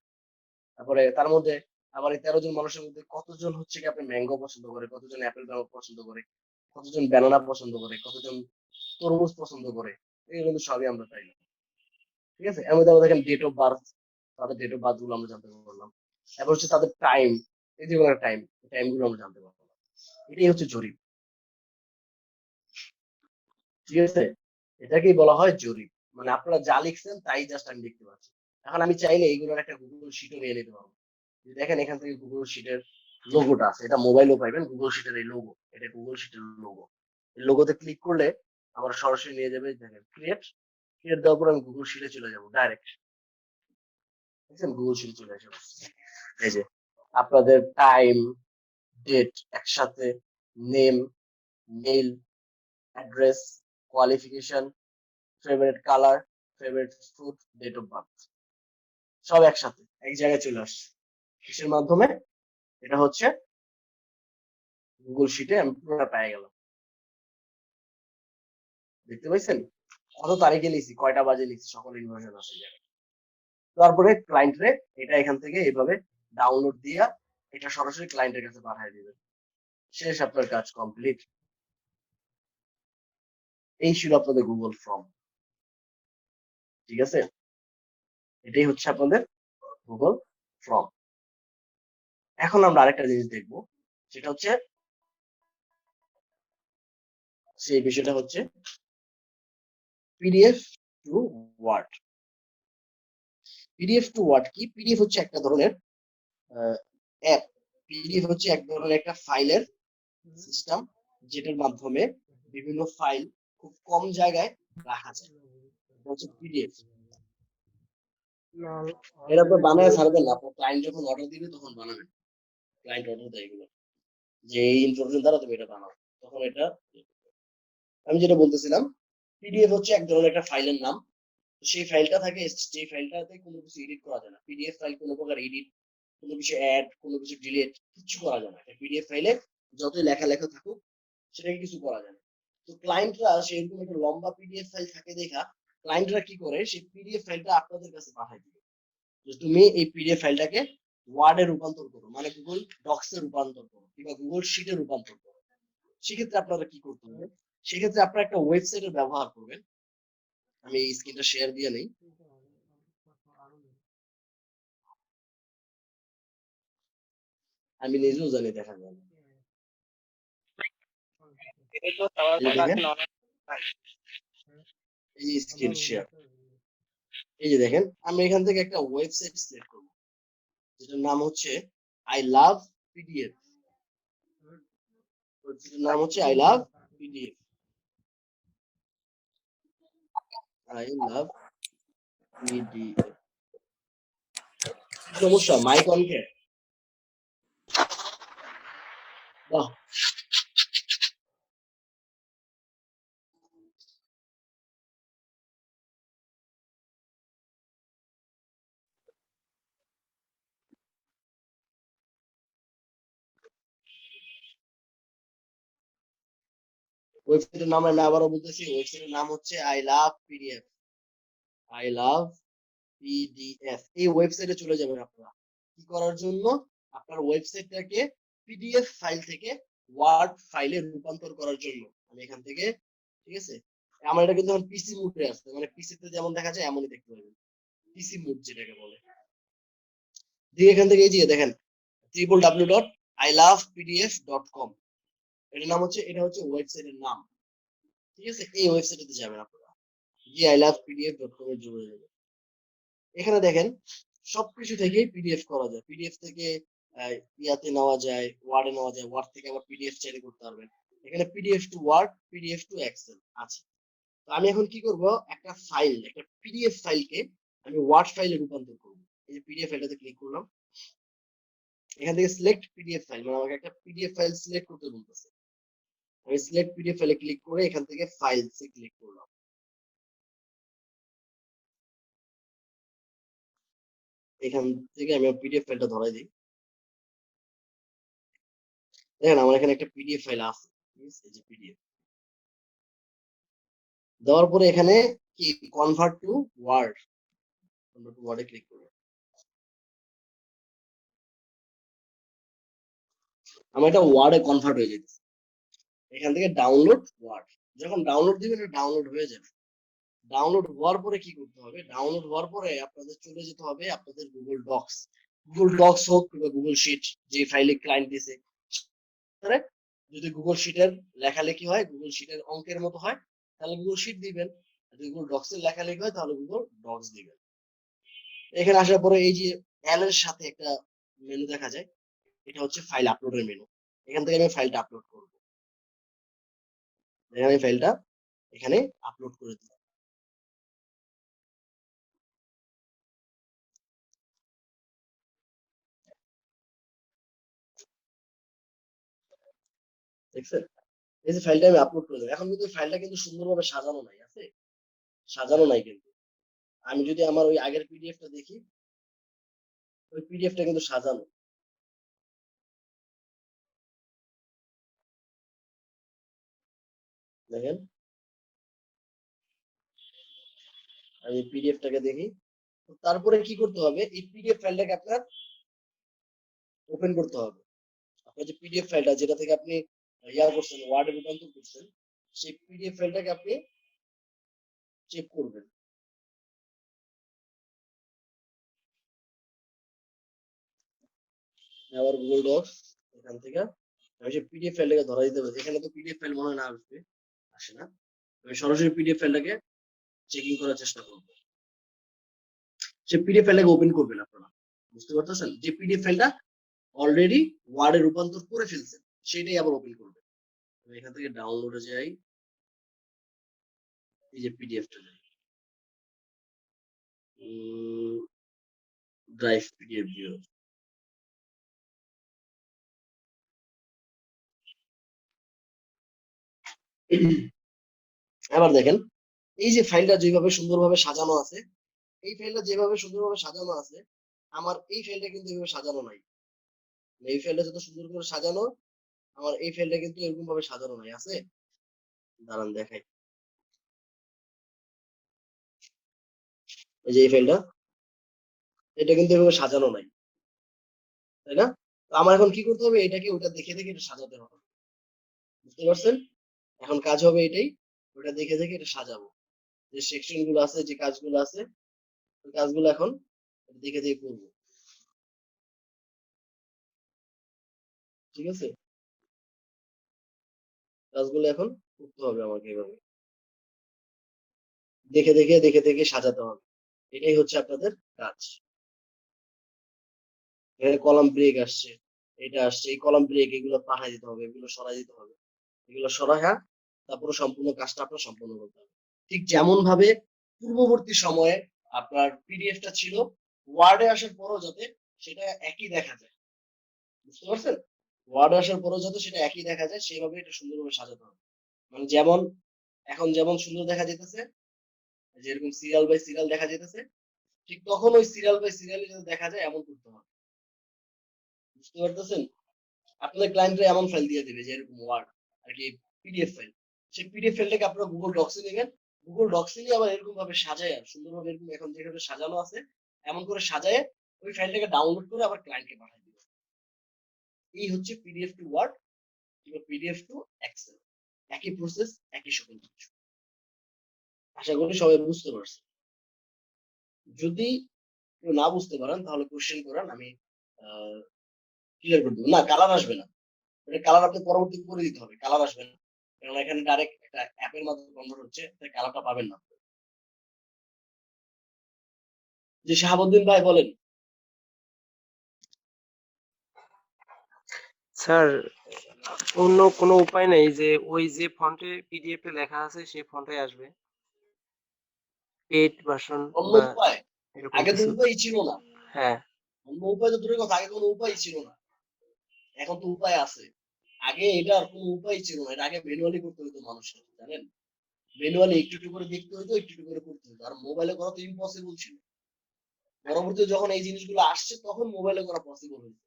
তারপরে তার মধ্যে আবার এই 13 জন মানুষের মধ্যে কতজন হচ্ছে কি আপনি ম্যাঙ্গো পছন্দ করে, কতজন অ্যাপেল পছন্দ করে, কতজন ব্যানানা পছন্দ করে, কতজন তরমুজ পছন্দ করে, এগুলো কিন্তু সবই আমরা পাইলাম, ঠিক আছে। এর মধ্যে আমরা দেখেন ডেট অফ বার্থ, তাদের ডেট অফ বার্থ গুলো আমরা জানতে পারলাম। তারপর হচ্ছে তাদের টাইম, এই যে টাইম, টাইম গুলো আমরা জানতে পারলাম। এটাই হচ্ছে জরিপ, ঠিক আছে, এটাকেই বলা হয় জরিপ। মানে আপনারা যা লিখছেন তাই জাস্ট আমি দেখতে পাচ্ছি। এখন আমি চাইলে এইগুলোর একটা গুগল শিটও নিয়ে নিতে পারবো। যে দেখেন এখান থেকে গুগল শিটের লোগোটা আছে, এটা মোবাইলেও পাইবেন, গুগল শিটের এই লোগো, এটা গুগল শিটের লোগো। এই লোগোতে ক্লিক করলে আমরা সরাসরি নিয়ে যাবে, দেখেন ক্রিয়েট, ক্রিয়েট দেওয়ার পর আমি গুগল শিটে চলে যাবো ডাইরেক্ট, দেখছেন গুগল শিটে চলে আসবে। এই যে আপনাদের টাইম, ডেট একসাথে, name, mail, address, qualification, favourite colour, favourite food, date of birth, সব একসাথে এক জায়গায় চলে আসছে। কিসের মাধ্যমে? এটা হচ্ছে গুগল শিটে আমি পুরোটা পেয়ে গেলাম। দেখতে পাইছেন কত তারিখে লিখছি, কয়টা বাজে লিখছি, সকল ইনফরমেশন আছে জায়গায়। তারপরে ক্লায়েন্টরে এটা এখান থেকে এইভাবে ডাউনলোড দিয়া এটা সরাসরি ক্লায়েন্টের কাছে পাঠিয়ে দিবেন, শেষ, আপনার কাজ কমপ্লিট। এই ছিল আপনাদের গুগল ফর্ম, ঠিক আছে, এটাই হচ্ছে আপনাদের গুগল ফর্ম। এখন আমরা আরেকটা জিনিস দেখবো, সেটা হচ্ছে, সেই বিষয়টা হচ্ছে PDF to Word. PDF to Word কি? পিডিএফ হচ্ছে একটা ধরনের অ্যাপ, পিডিএফ হচ্ছে এক ধরনের একটা ফাইলের সিস্টেম, যেটার মাধ্যমে বিভিন্ন ফাইল খুব কম জায়গায় রাখা যায়, এটা হচ্ছে পিডিএফ। এটা আপনার বানায় ছাড়বেন না, আপনার ক্লায়েন্ট যখন অর্ডার দিবে তখন বানাবেন, ক্লায়েন্ট অর্ডার দেয় এগুলো, যে এই ইনফরমেশন দ্বারা তুমি এটা বানাও, তখন এটা। আমি যেটা বলতেছিলাম, পিডিএফ হচ্ছে এক ধরনের একটা ফাইলের নাম। তো সেই ফাইলটা থাকে, সেই ফাইলটাতে কোনো কিছু এডিট করা যায় না। পিডিএফ ফাইল কোনো প্রকার এডিট, কোনো কিছু অ্যাড, কোনো কিছু ডিলিট কিছু করা যায় না। পিডিএফ ফাইলে যতই লেখা লেখা থাকুক সেটাকে কিছু করা যায় না। তো ক্লায়েন্টরা সেরকম একটা লম্বা পিডিএফ ফাইল থাকে দেখা ক্লায়েন্টরা কি করে সেই পিডিএফ ফাইলটা আপনাদের কাছে পাঠায় দিবে যে তুমি এই পিডিএফ ফাইলটাকে ওয়ার্ডে রূপান্তর করো, মানে গুগল ডক্স এ রূপান্তর করো কিংবা গুগল শিটে রূপান্তর করো। সেক্ষেত্রে আপনারা কি করতে হবে, সেক্ষেত্রে আপনারা একটা ওয়েবসাইটের ব্যবহার করবেন। আমি এই স্ক্রিনটা শেয়ার দিয়ে নেই। আমি নিজেও জানি দেখা যায় না। এই যে দেখেন এই স্ক্রিন শেয়ার, এই যে দেখেন আমি এখান থেকে একটা ওয়েবসাইট সিলেক্ট করব যেটার নাম হচ্ছে আই লাভ পিডিএফ। ওয়েবসাইটের নাম হচ্ছে I love PDF, I love PDF. সমস্যা মাইক অন কে? বাহ, ওয়েবসাইটের নাম আমি আবারও বলতেছি, ওয়েবসাইটের নাম হচ্ছে I love PDF, I love PDF. এই ওয়েবসাইটে চলে যাবেন আপনারা কি করার জন্য, আপনার ওয়েবসাইটটাকে পিডিএফ ফাইল থেকে ওয়ার্ড ফাইলে রূপান্তর করার জন্য। আমি এখান থেকে, ঠিক আছে, আমার এটা কিন্তু এখন পিসি মুডে আছে, মানে পিসিতে যেমন দেখা যায় এমনই দেখতে পাবেন, পিসি মুড যেটাকে বলে। দিয়ে এখান থেকে এই যে দেখেন www.ilovepdf.com, এটার নাম হচ্ছে, এটা হচ্ছে ওয়েবসাইটের নাম, ঠিক আছে। এই ওয়েবসাইটে যাবেন আপনারা, গিয়ে ilovepdf.com এর জুড়ে যাবেন। এখানে দেখেন সবকিছু থেকেই পিডিএফ করা যায়, পিডিএফ থেকে ইয়াতে নেওয়া যায়, ওয়ার্ডে নেওয়া যায়, ওয়ার্ড থেকে আবার পিডিএফ চাইলে করতে পারবেন। এখানে PDF to Word, PDF to Excel আছে। তো আমি এখন কি করব, একটা ফাইল, একটা পিডিএফ ফাইলকে আমি ওয়ার্ড ফাইলে রূপান্তর করব। এই যে পিডিএফ ফাইলটাতে ক্লিক করলাম, এখান থেকে সিলেক্ট পিডিএফ ফাইল, মানে আমাকে একটা পিডিএফ ফাইল সিলেক্ট করতে বলতেছে। আমি সিলেক্ট পিডিএফ ফাইলে ক্লিক করে এখান থেকে ফাইলসে ক্লিক করলাম। এখান থেকে আমি পিডিএফ ফাইলটা ধরাই দিই। দেখেন আমার এখানে একটা পিডিএফ ফাইল আছে, ঠিক আছে, এই যে পিডিএফ দেওয়ার পরে এখানে কি convert to Word, convert to ওয়ার্ডে ক্লিক করব। আমার এটা ওয়ার্ডে কনভার্ট হয়ে যেতেছে। এখান থেকে ডাউনলোড ওয়ার্ড, যখন ডাউনলোড দিবেন এটা ডাউনলোড হয়ে যাবে। ডাউনলোড হওয়ার পরে কি করতে হবে, ডাউনলোড হওয়ার পরে আপনাদের চলে যেতে হবে আপনাদের গুগল ডক্স, গুগল ডক্স হোক কিংবা গুগল শিট, যে ফাইলে ক্লায়েন্ট দিছে। যদি গুগল শিটের লেখালেখি হয়, গুগল শিটের অঙ্কের মতো হয়, তাহলে গুগল শিট দিবেন। যদি গুগল ডক্স এর লেখালেখি হয় তাহলে গুগল ডক্স দিবেন। এখানে আসার পরে এই যে এল এর সাথে একটা মেনু দেখা যায়, এটা হচ্ছে ফাইল আপলোডের মেনু। এখান থেকে আমি ফাইলটা আপলোড করব। আমি ফাইলটা এখানে আপলোড করে দিলাম। দেখছেন, এই যে ফাইলটা আমি আপলোড করে দিলাম। এখন কিন্তু ফাইলটা কিন্তু সুন্দরভাবে সাজানো নাই, আছে সাজানো নাই কিন্তু। আমি যদি আমার ওই আগের পিডিএফটা দেখি, ওই পিডিএফটা কিন্তু সাজানো। দেখেন আমি পিডিএফটাকে দেখি। তারপরে কি করতে হবে, এই পিডিএফ ফাইলটাকে আপনার ওপেন করতে হবে। আপনার যে পিডিএফ ফাইলটা যেটা থেকে আপনি ইয়া করছেন, ওয়ার্ডে রূপান্তর করছেন, সেই পিডিএফ ফাইলটাকে আপনি চেক করবেন। আবার গুগল ডক্স, এখান থেকে আমি সেই পিডিএফ ফাইলটাকে ধরা দিতে পারি। এখানে তো পিডিএফ ফাইল মনে হয় না আসবে, আসে না। আমি সরাসরি পিডিএফ ফাইলটাকে চেকিং করার চেষ্টা করব। সেই পিডিএফ ফাইলটাকে ওপেন করবেন আপনারা, বুঝতে পারতেছেন, যে পিডিএফ ফাইলটা অলরেডি ওয়ার্ডে রূপান্তর করে ফেলছেন সেটাই আবার ওপেন করবেন। আমি এখান থেকে ডাউনলোডে যাই, এই যে পিডিএফটা যাই, ড্রাইভ পিডিএফ ভিউ। এবার দেখেন এই যে ফাইলটা যেভাবে সুন্দরভাবে সাজানো আছে, এই ফাইলটা যেভাবে সুন্দরভাবে সাজানো আছে, আমার এই ফাইলটা কিন্তু এভাবে সাজানো নাই। এই ফাইলটা যত সুন্দর করে সাজানো, আমার এই ফাইলটা কিন্তু এরকম ভাবে সাজানো নাই, আছে দাঁড়ান দেখাই। এই যে এই ফাইলটা, এটা কিন্তু এভাবে সাজানো নাই, তাই না? তো আমার এখন কি করতে হবে, এটাকে ওটা দেখে দেখে এটা সাজাতে হবে। বুঝতে পারছেন? এখন কাজ হবে এটাই, ওটা দেখে দেখে এটা সাজাবো। যে সেকশন গুলো আছে, যে কাজগুলো আছে, ওই কাজগুলো এখন দেখে দেখে করবো। ঠিক আছে? কাজগুলো এখন করতে হবে আমাকে এভাবে দেখে দেখে দেখে দেখে সাজাতে হবে। এটাই হচ্ছে আপনাদের কাজ। এখানে কলাম ব্রেক আসছে, এটা আসছে, এই কলাম ব্রেক এগুলো পাঠাই দিতে হবে, এগুলো সরাই দিতে হবে, এগুলো সরাইয়া তারপরে সম্পূর্ণ কাজটা আপনার সম্পন্ন করতে হবে। ঠিক যেমন ভাবে পূর্ববর্তী সময়ে আপনার পিডিএফটা ছিল, ওয়ার্ডে আসার পরও যাতে সেটা একই দেখা যায়। বুঝতে পারছেন? ওয়ার্ডে আসার পরও যাতে সেটা একই দেখা যায়, সেইভাবে এটা সুন্দরভাবে সাজাতে হবে। মানে যেমন এখন যেমন সুন্দর দেখা যেতেছে, যেরকম সিরিয়াল বাই সিরিয়াল দেখা যেতেছে, ঠিক তখন ওই সিরিয়াল বাই সিরিয়ালে যাতে দেখা যায় এমন করতে হবে। বুঝতে পারতেছেন? আপনাদের ক্লায়েন্টরা এমন ফাইল দিয়ে দেবে যে এরকম ওয়ার্ড আর কি, পিডিএফ ফাইল। সেই পিডিএফ ফাইলটাকে আপনারা গুগল ডক্সে নেবেন, গুগল ডক্সে নিয়ে আবার এরকম ভাবে সাজায় সুন্দরভাবে, এরকম এখন যেভাবে সাজানো আছে এমন করে সাজায় ওই ফাইলটাকে ডাউনলোড করে আবার ক্লায়েন্টকে পাঠিয়ে দিবেন। এই হচ্ছে পিডিএফ টু ওয়ার্ড কিংবা পিডিএফ টু এক্সেল। একই প্রসেস, একই সকল কিছু। আশা করি সবাই বুঝতে পারছে। যদি কেউ না বুঝতে পারেন তাহলে কোশ্চেন করেন, আমি ক্লিয়ার করে দেবো। না, কালার আসবে না, কালার আপনি পরবর্তী করে দিতে হবে, কালার আসবে না, কারণ এখানে ডাইরেক্ট একটা অ্যাপের মাধ্যমে কনভার্ট হচ্ছে, তাই কালারটা পাবেন না। যে শাহাবুদ্দিন ভাই বলেন। স্যার অন্য কোনো উপায় নেই যে ওই যে ফন্টে পিডিএফ এ লেখা আছে সেই ফন্টে আসবে, পেইড ভার্সন অন্য বা উপায়? এরকম আগে তো কিছু? উপায় ছিল না। হ্যাঁ। অন্য উপায় তো দূরের কথা, আগে কোনো উপায় ছিল না, এখন তো উপায় আছে। আগে এটার কোনো উপায় ছিল না, এটা আগে ম্যানুয়ালি করতে হতো মানুষের, জানেন? ম্যানুয়ালি একটু একটু করে দেখতে হতো, একটু একটু করে করতে হতো, আর মোবাইলে করা তো ইম্পসিবল ছিল। পরবর্তীতে যখন এই জিনিসগুলো আসছে তখন মোবাইলে করা পসিবল হয়েছে।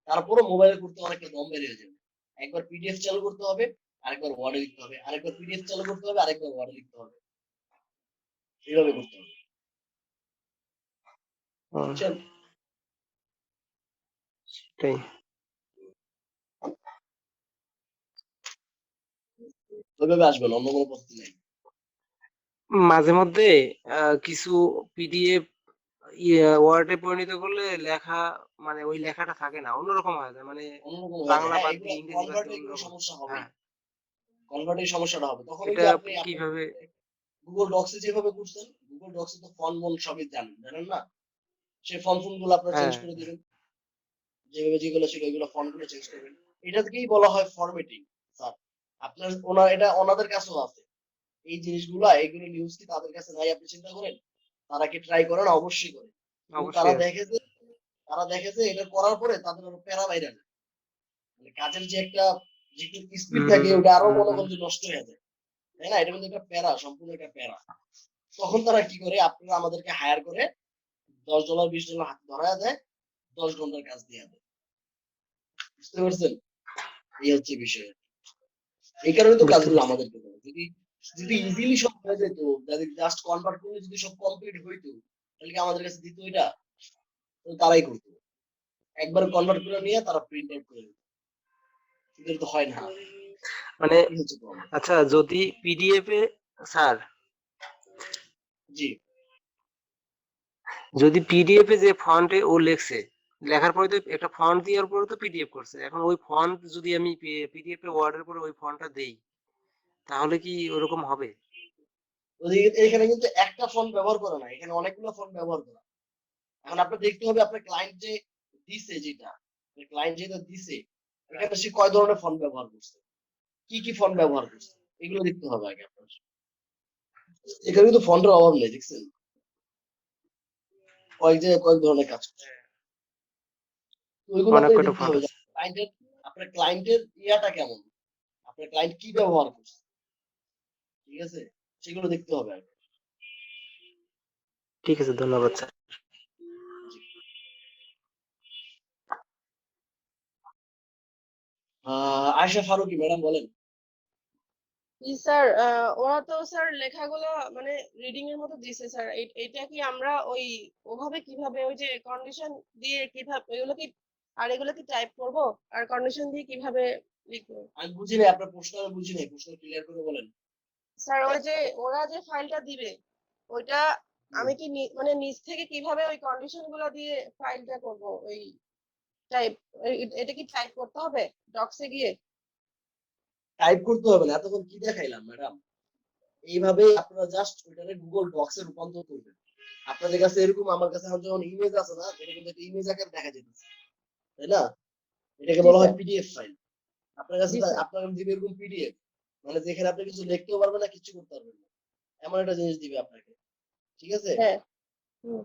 তারপরও মোবাইলে করতে অনেকটা দম বেরিয়ে যাবে। একবার পিডিএফ চালু করতে হবে, আরেকবার ওয়ার্ডে লিখতে হবে, আরেকবার পিডিএফ চালু করতে হবে, আরেকবার ওয়ার্ডে লিখতে হবে, এইভাবে করতে হবে। ও, বুঝছেন? সেটাই। ওইভাবে আসবেন, অন্য কোনো পদ্ধতি নেই। মাঝে মধ্যে কিছু পিডিএফ ওয়ার্ডে পরিণত করলে লেখা মানে ওই লেখাটা থাকে না, অন্যরকম হয়ে যায়, মানে অন্যরকম হয়ে যায়, বাংলা হ্যাঁ, বাদ এগুলো দিয়ে ইংরেজি বাদ কনভার্ট, দিয়ে এগুলো অন্যরকম। সমস্যা হবেই। হ্যাঁ, কনভার্টের সমস্যাটা হবে তখন। ওই এটা যে আপনি আপনার কিভাবে? গুগল ডক্সে যেভাবে করছেন, গুগল ডক্সে তো ফন্ট মন সবই জানেন, জানেন না? সেই ফন্ট গুলো আপনারা চেঞ্জ হ্যাঁ, করে দিবেন, যেভাবে যেগুলো ছিল ওইগুলো ফন্ট গুলো চেঞ্জ করবেন। এটা থেকেই বলা হয় ফরম্যাটিং। স্যার, আপনার এটা ওনাদের কাছেও আছে এই জিনিসগুলা, এইগুলো নিউজ কি তাদের কাছে নাই আপনি চিন্তা করেন? তারা কি ট্রাই করে না? অবশ্যই করে। এবং তারা অবশ্যই আছে। দেখে যে, তারা দেখে যে এটা করার পরে তাদের আরো প্যারা বাইরে যায়, মানে কাজের যে একটা যে স্পিড থাকে হুম, ওটা আরো মনে হুম। করেন যে নষ্ট হয়ে যায়, তাই না? এটা কিন্তু একটা প্যারা, সম্পূর্ণ একটা প্যারা। তখন তারা কি করে, আপনারা আমাদেরকে হায়ার করে $10 $20 হাতে ধরায় দেয়, 10 ঘন্টার কাজ দিয়ে দেয়। বুঝতে পারছেন? এই হচ্ছে বিষয়। এই কারণে তো বুঝতে কাজগুলো পারছি। আমাদেরকে দেয়। যদি যদি ইজিলি সব হয়ে যেত, যদি জাস্ট কনভার্ট করলে যদি সব কমপ্লিট হইতো, তাহলে কি আমাদের কাছে দিত এটা? তো তারাই করতো। একবার কনভার্ট করে নিয়ে তারা প্রিন্ট আউট করে দিত। কিন্তু এটা তো হয় না। মানে এই হচ্ছে প্রবলেম। আচ্ছা, যদি পিডিএফ এ স্যার, জি। যদি পিডিএফ এ যে ফন্টে ও লেখছে, লেখার পরে তো একটা ফন্ট দেওয়ার পরে তো পিডিএফ করছে, এখন ওই ফন্ট যদি আমি পিডিএফ এ ওয়ার্ডের পরে ওই ফন্টটা দেই তাহলে কি ওরকম হবে? এখানে কিন্তু একটা ফন্ট ব্যবহার করে না, এখানে অনেকগুলো ফন্ট ব্যবহার করা। এখন আপনার দেখতে হবে আপনার ক্লায়েন্ট যে দিছে, যেটা ক্লায়েন্ট যেটা দিছে, এখানে সে কয় ধরনের ফন্ট ব্যবহার করছে, কি কি ফন্ট ব্যবহার করছে, এগুলো দেখতে হবে আগে আপনার। এখানে কিন্তু ফন্টের অভাব নেই, দেখছেন? কয়েক জায়গায় কয়েক ধরনের কাজ করছে। তো ওইগুলো অনেক আপনাকে কটা দেখতে ফন্ট হবে যে আছে। ক্লায়েন্টের, আপনার ক্লায়েন্টের ইয়াটা কেমন, আপনার ক্লায়েন্ট কি ব্যবহার করছে, ঠিক আছে? সেগুলো দেখতে হবে আগে। ঠিক আছে, ধন্যবাদ স্যার। জি। আয়েশা ফারুকি ম্যাডাম বলেন। জি স্যার, ওরা তো স্যার লেখাগুলো মানে রিডিং এর মতো দিছে স্যার। এটা কি আমরা ওই ওভাবে কিভাবে ওই যে কন্ডিশন দিয়ে কিভাবে এগুলো কি, আর এগুলো কি টাইপ করব, আর কন্ডিশন দিয়ে কিভাবে লিখবো? আমি বুঝি নাই আপনার প্রশ্ন, আমি বুঝি নাই, প্রশ্ন ক্লিয়ার করে বলেন। স্যার ওই যে ওরা যে ফাইলটা দিবে ওইটা আমি কি মানে নিজ থেকে কিভাবে ওই কন্ডিশন গুলো দিয়ে ফাইলটা করব, ওই টাইপ, এটা কি টাইপ করতে হবে ডক্সে গিয়ে? টাইপ করতে হবে না, এতক্ষণ কি দেখাইলাম ম্যাডাম? এইভাবে আপনারা জাস্ট ওইটাকে গুগল ডক্স এ রূপান্তর করবেন। আপনাদের কাছে এরকম, আমার কাছে এখন যখন ইমেজ আছে না, এটা কিন্তু একটা ইমেজ আকারে দেখা যেতেছে, তাই না? এটাকে জি বলা হয় স্যার। PDF file. আপনার কাছে জি স্যার। আপনার দিবে এরকম পিডিএফ, মানে যেখানে আপনি কিছু লিখতেও পারবেন না, কিছু করতে পারবেন না, এমন একটা জিনিস দিবে আপনাকে। ঠিক আছে? হ্যাঁ। হুম।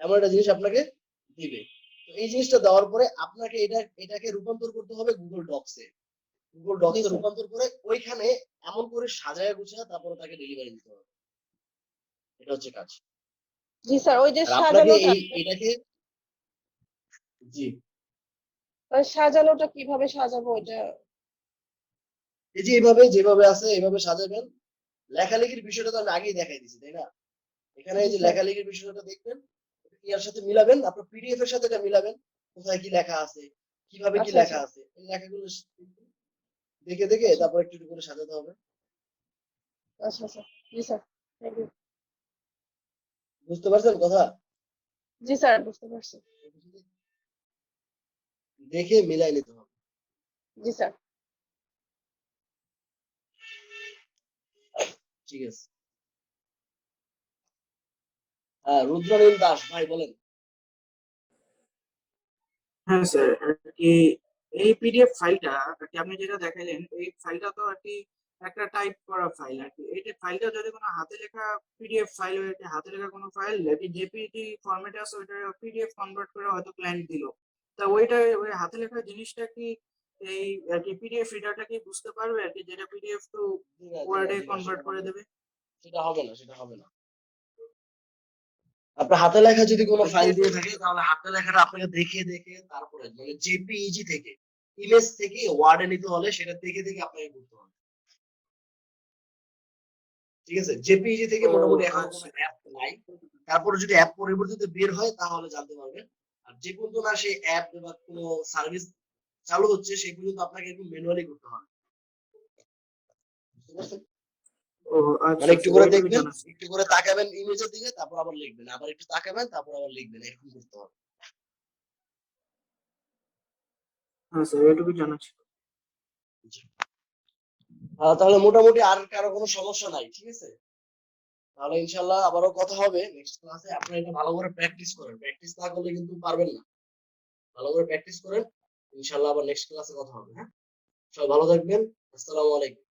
এমন একটা জিনিস আপনাকে দিবে। তো এই জিনিসটা দেওয়ার পরে আপনাকে এটাকে রূপান্তর করতে হবে গুগল ডক্সে। গুগল জি ডক্সে স্যার। রূপান্তর করে ওইখানে এমন করে সাজায় গুছায় তারপরে তাকে ডেলিভারি দিতে হবে। এটা হচ্ছে কাজ। জি স্যার, ওই যে আর আপনাকে সাজানোটা, এটাকে, জি, ওই সাজানোটা কিভাবে সাজাবো ওইটা? এই যে এইভাবে যেভাবে আছে এইভাবে সাজাবেন। লেখালেখির বিষয়টা তো আমি আগেই দেখাই দিছি, তাই না? এখানে জি এই যে স্যার। লেখালেখির বিষয়টা দেখবেন, ইয়ার সাথে মিলাবেন, আপনার পিডিএফ এর সাথে এটা মিলাবেন, কোথায় কি লেখা আছে, কিভাবে কি আচ্ছা লেখা আচ্ছা আছে, এই লেখাগুলো দেখে দেখে আচ্ছা তারপর একটু একটু করে সাজাতে হবে। আচ্ছা আচ্ছা। জি স্যার, থ্যাংক ইউ। বুঝতে পারছেন কথা? জি স্যার, বুঝতে পারছি। দেখে মিলাই নিতে হবে। জি স্যার। ঠিক আছে। হ্যাঁ, রুদ্রনীল দাস ভাই বলেন। হ্যাঁ স্যার, আর কি এই পিডিএফ ফাইলটা আর কি আপনি যেটা দেখাইলেন, এই ফাইলটা তো আর কি একটা টাইপ করা ফাইল আর কি। এই ফাইলটা যদি কোনো হাতে লেখা পিডিএফ ফাইল হয়ে হাতে লেখা কোনো ফাইল জেপিজি ফরম্যাটে আছে, ওইটা পিডিএফ কনভার্ট করে হয়তো ক্লায়েন্ট দিল, তা ওইটা ওই হাতে লেখা জিনিসটা কি এই আর কি পিডিএফ রিডারটা কি বুঝতে পারবে আর কি, যেটা পিডিএফ টু জি না, জি না, ওয়ার্ডে জি না, কনভার্ট করে দেবে? সেটা হবে না, সেটা হবে না। আপনার হাতে লেখা যদি কোনো আর ফাইল যেহেতু দিয়ে থাকে তাহলে হাতে লেখাটা আপনাকে দেখে দেখে তারপরে মানে জেপিইজি থেকে, ইমেজ থেকে ওয়ার্ডে নিতে হলে সেটা দেখে দেখে আপনাকে করতে হবে। ঠিক আছে? জেপিইজি থেকে ও মোটামুটি এখন কোনো আচ্ছা। অ্যাপ নাই। তারপরে যদি অ্যাপ পরিবর্তিত বের হয় তাহলে জানতে পারবেন। আর যে পর্যন্ত না সেই অ্যাপ বা কোনো সার্ভিস চালু হচ্ছে সেই পর্যন্ত আপনাকে একটু ম্যানুয়ালি করতে হবে। বুঝতে পারছেন? ও মানে আচ্ছা একটু স্যার, করে এইটুকু দেখবেন, জানা ছিল। একটু করে তাকাবেন ইমেজের দিকে, তারপর আবার লিখবেন, আবার একটু তাকাবেন, তারপর আবার লিখবেন, এরকম করতে হবে। হ্যাঁ স্যার, এইটুকু জানা ছিল। জি। তাহলে মোটামুটি আর কারো কোনো সমস্যা নাই, ঠিক আছে? তাহলে ইনশাল্লাহ আবারও কথা হবে নেক্সট ক্লাসে। আপনারা এটা ভালো করে প্র্যাকটিস করেন, প্র্যাকটিস না করলে কিন্তু পারবেন না। ভালো করে প্র্যাকটিস করেন, ইনশাল্লাহ আবার নেক্সট ক্লাসে কথা হবে। হ্যাঁ, সবাই ভালো থাকবেন। আসসালামু আলাইকুম।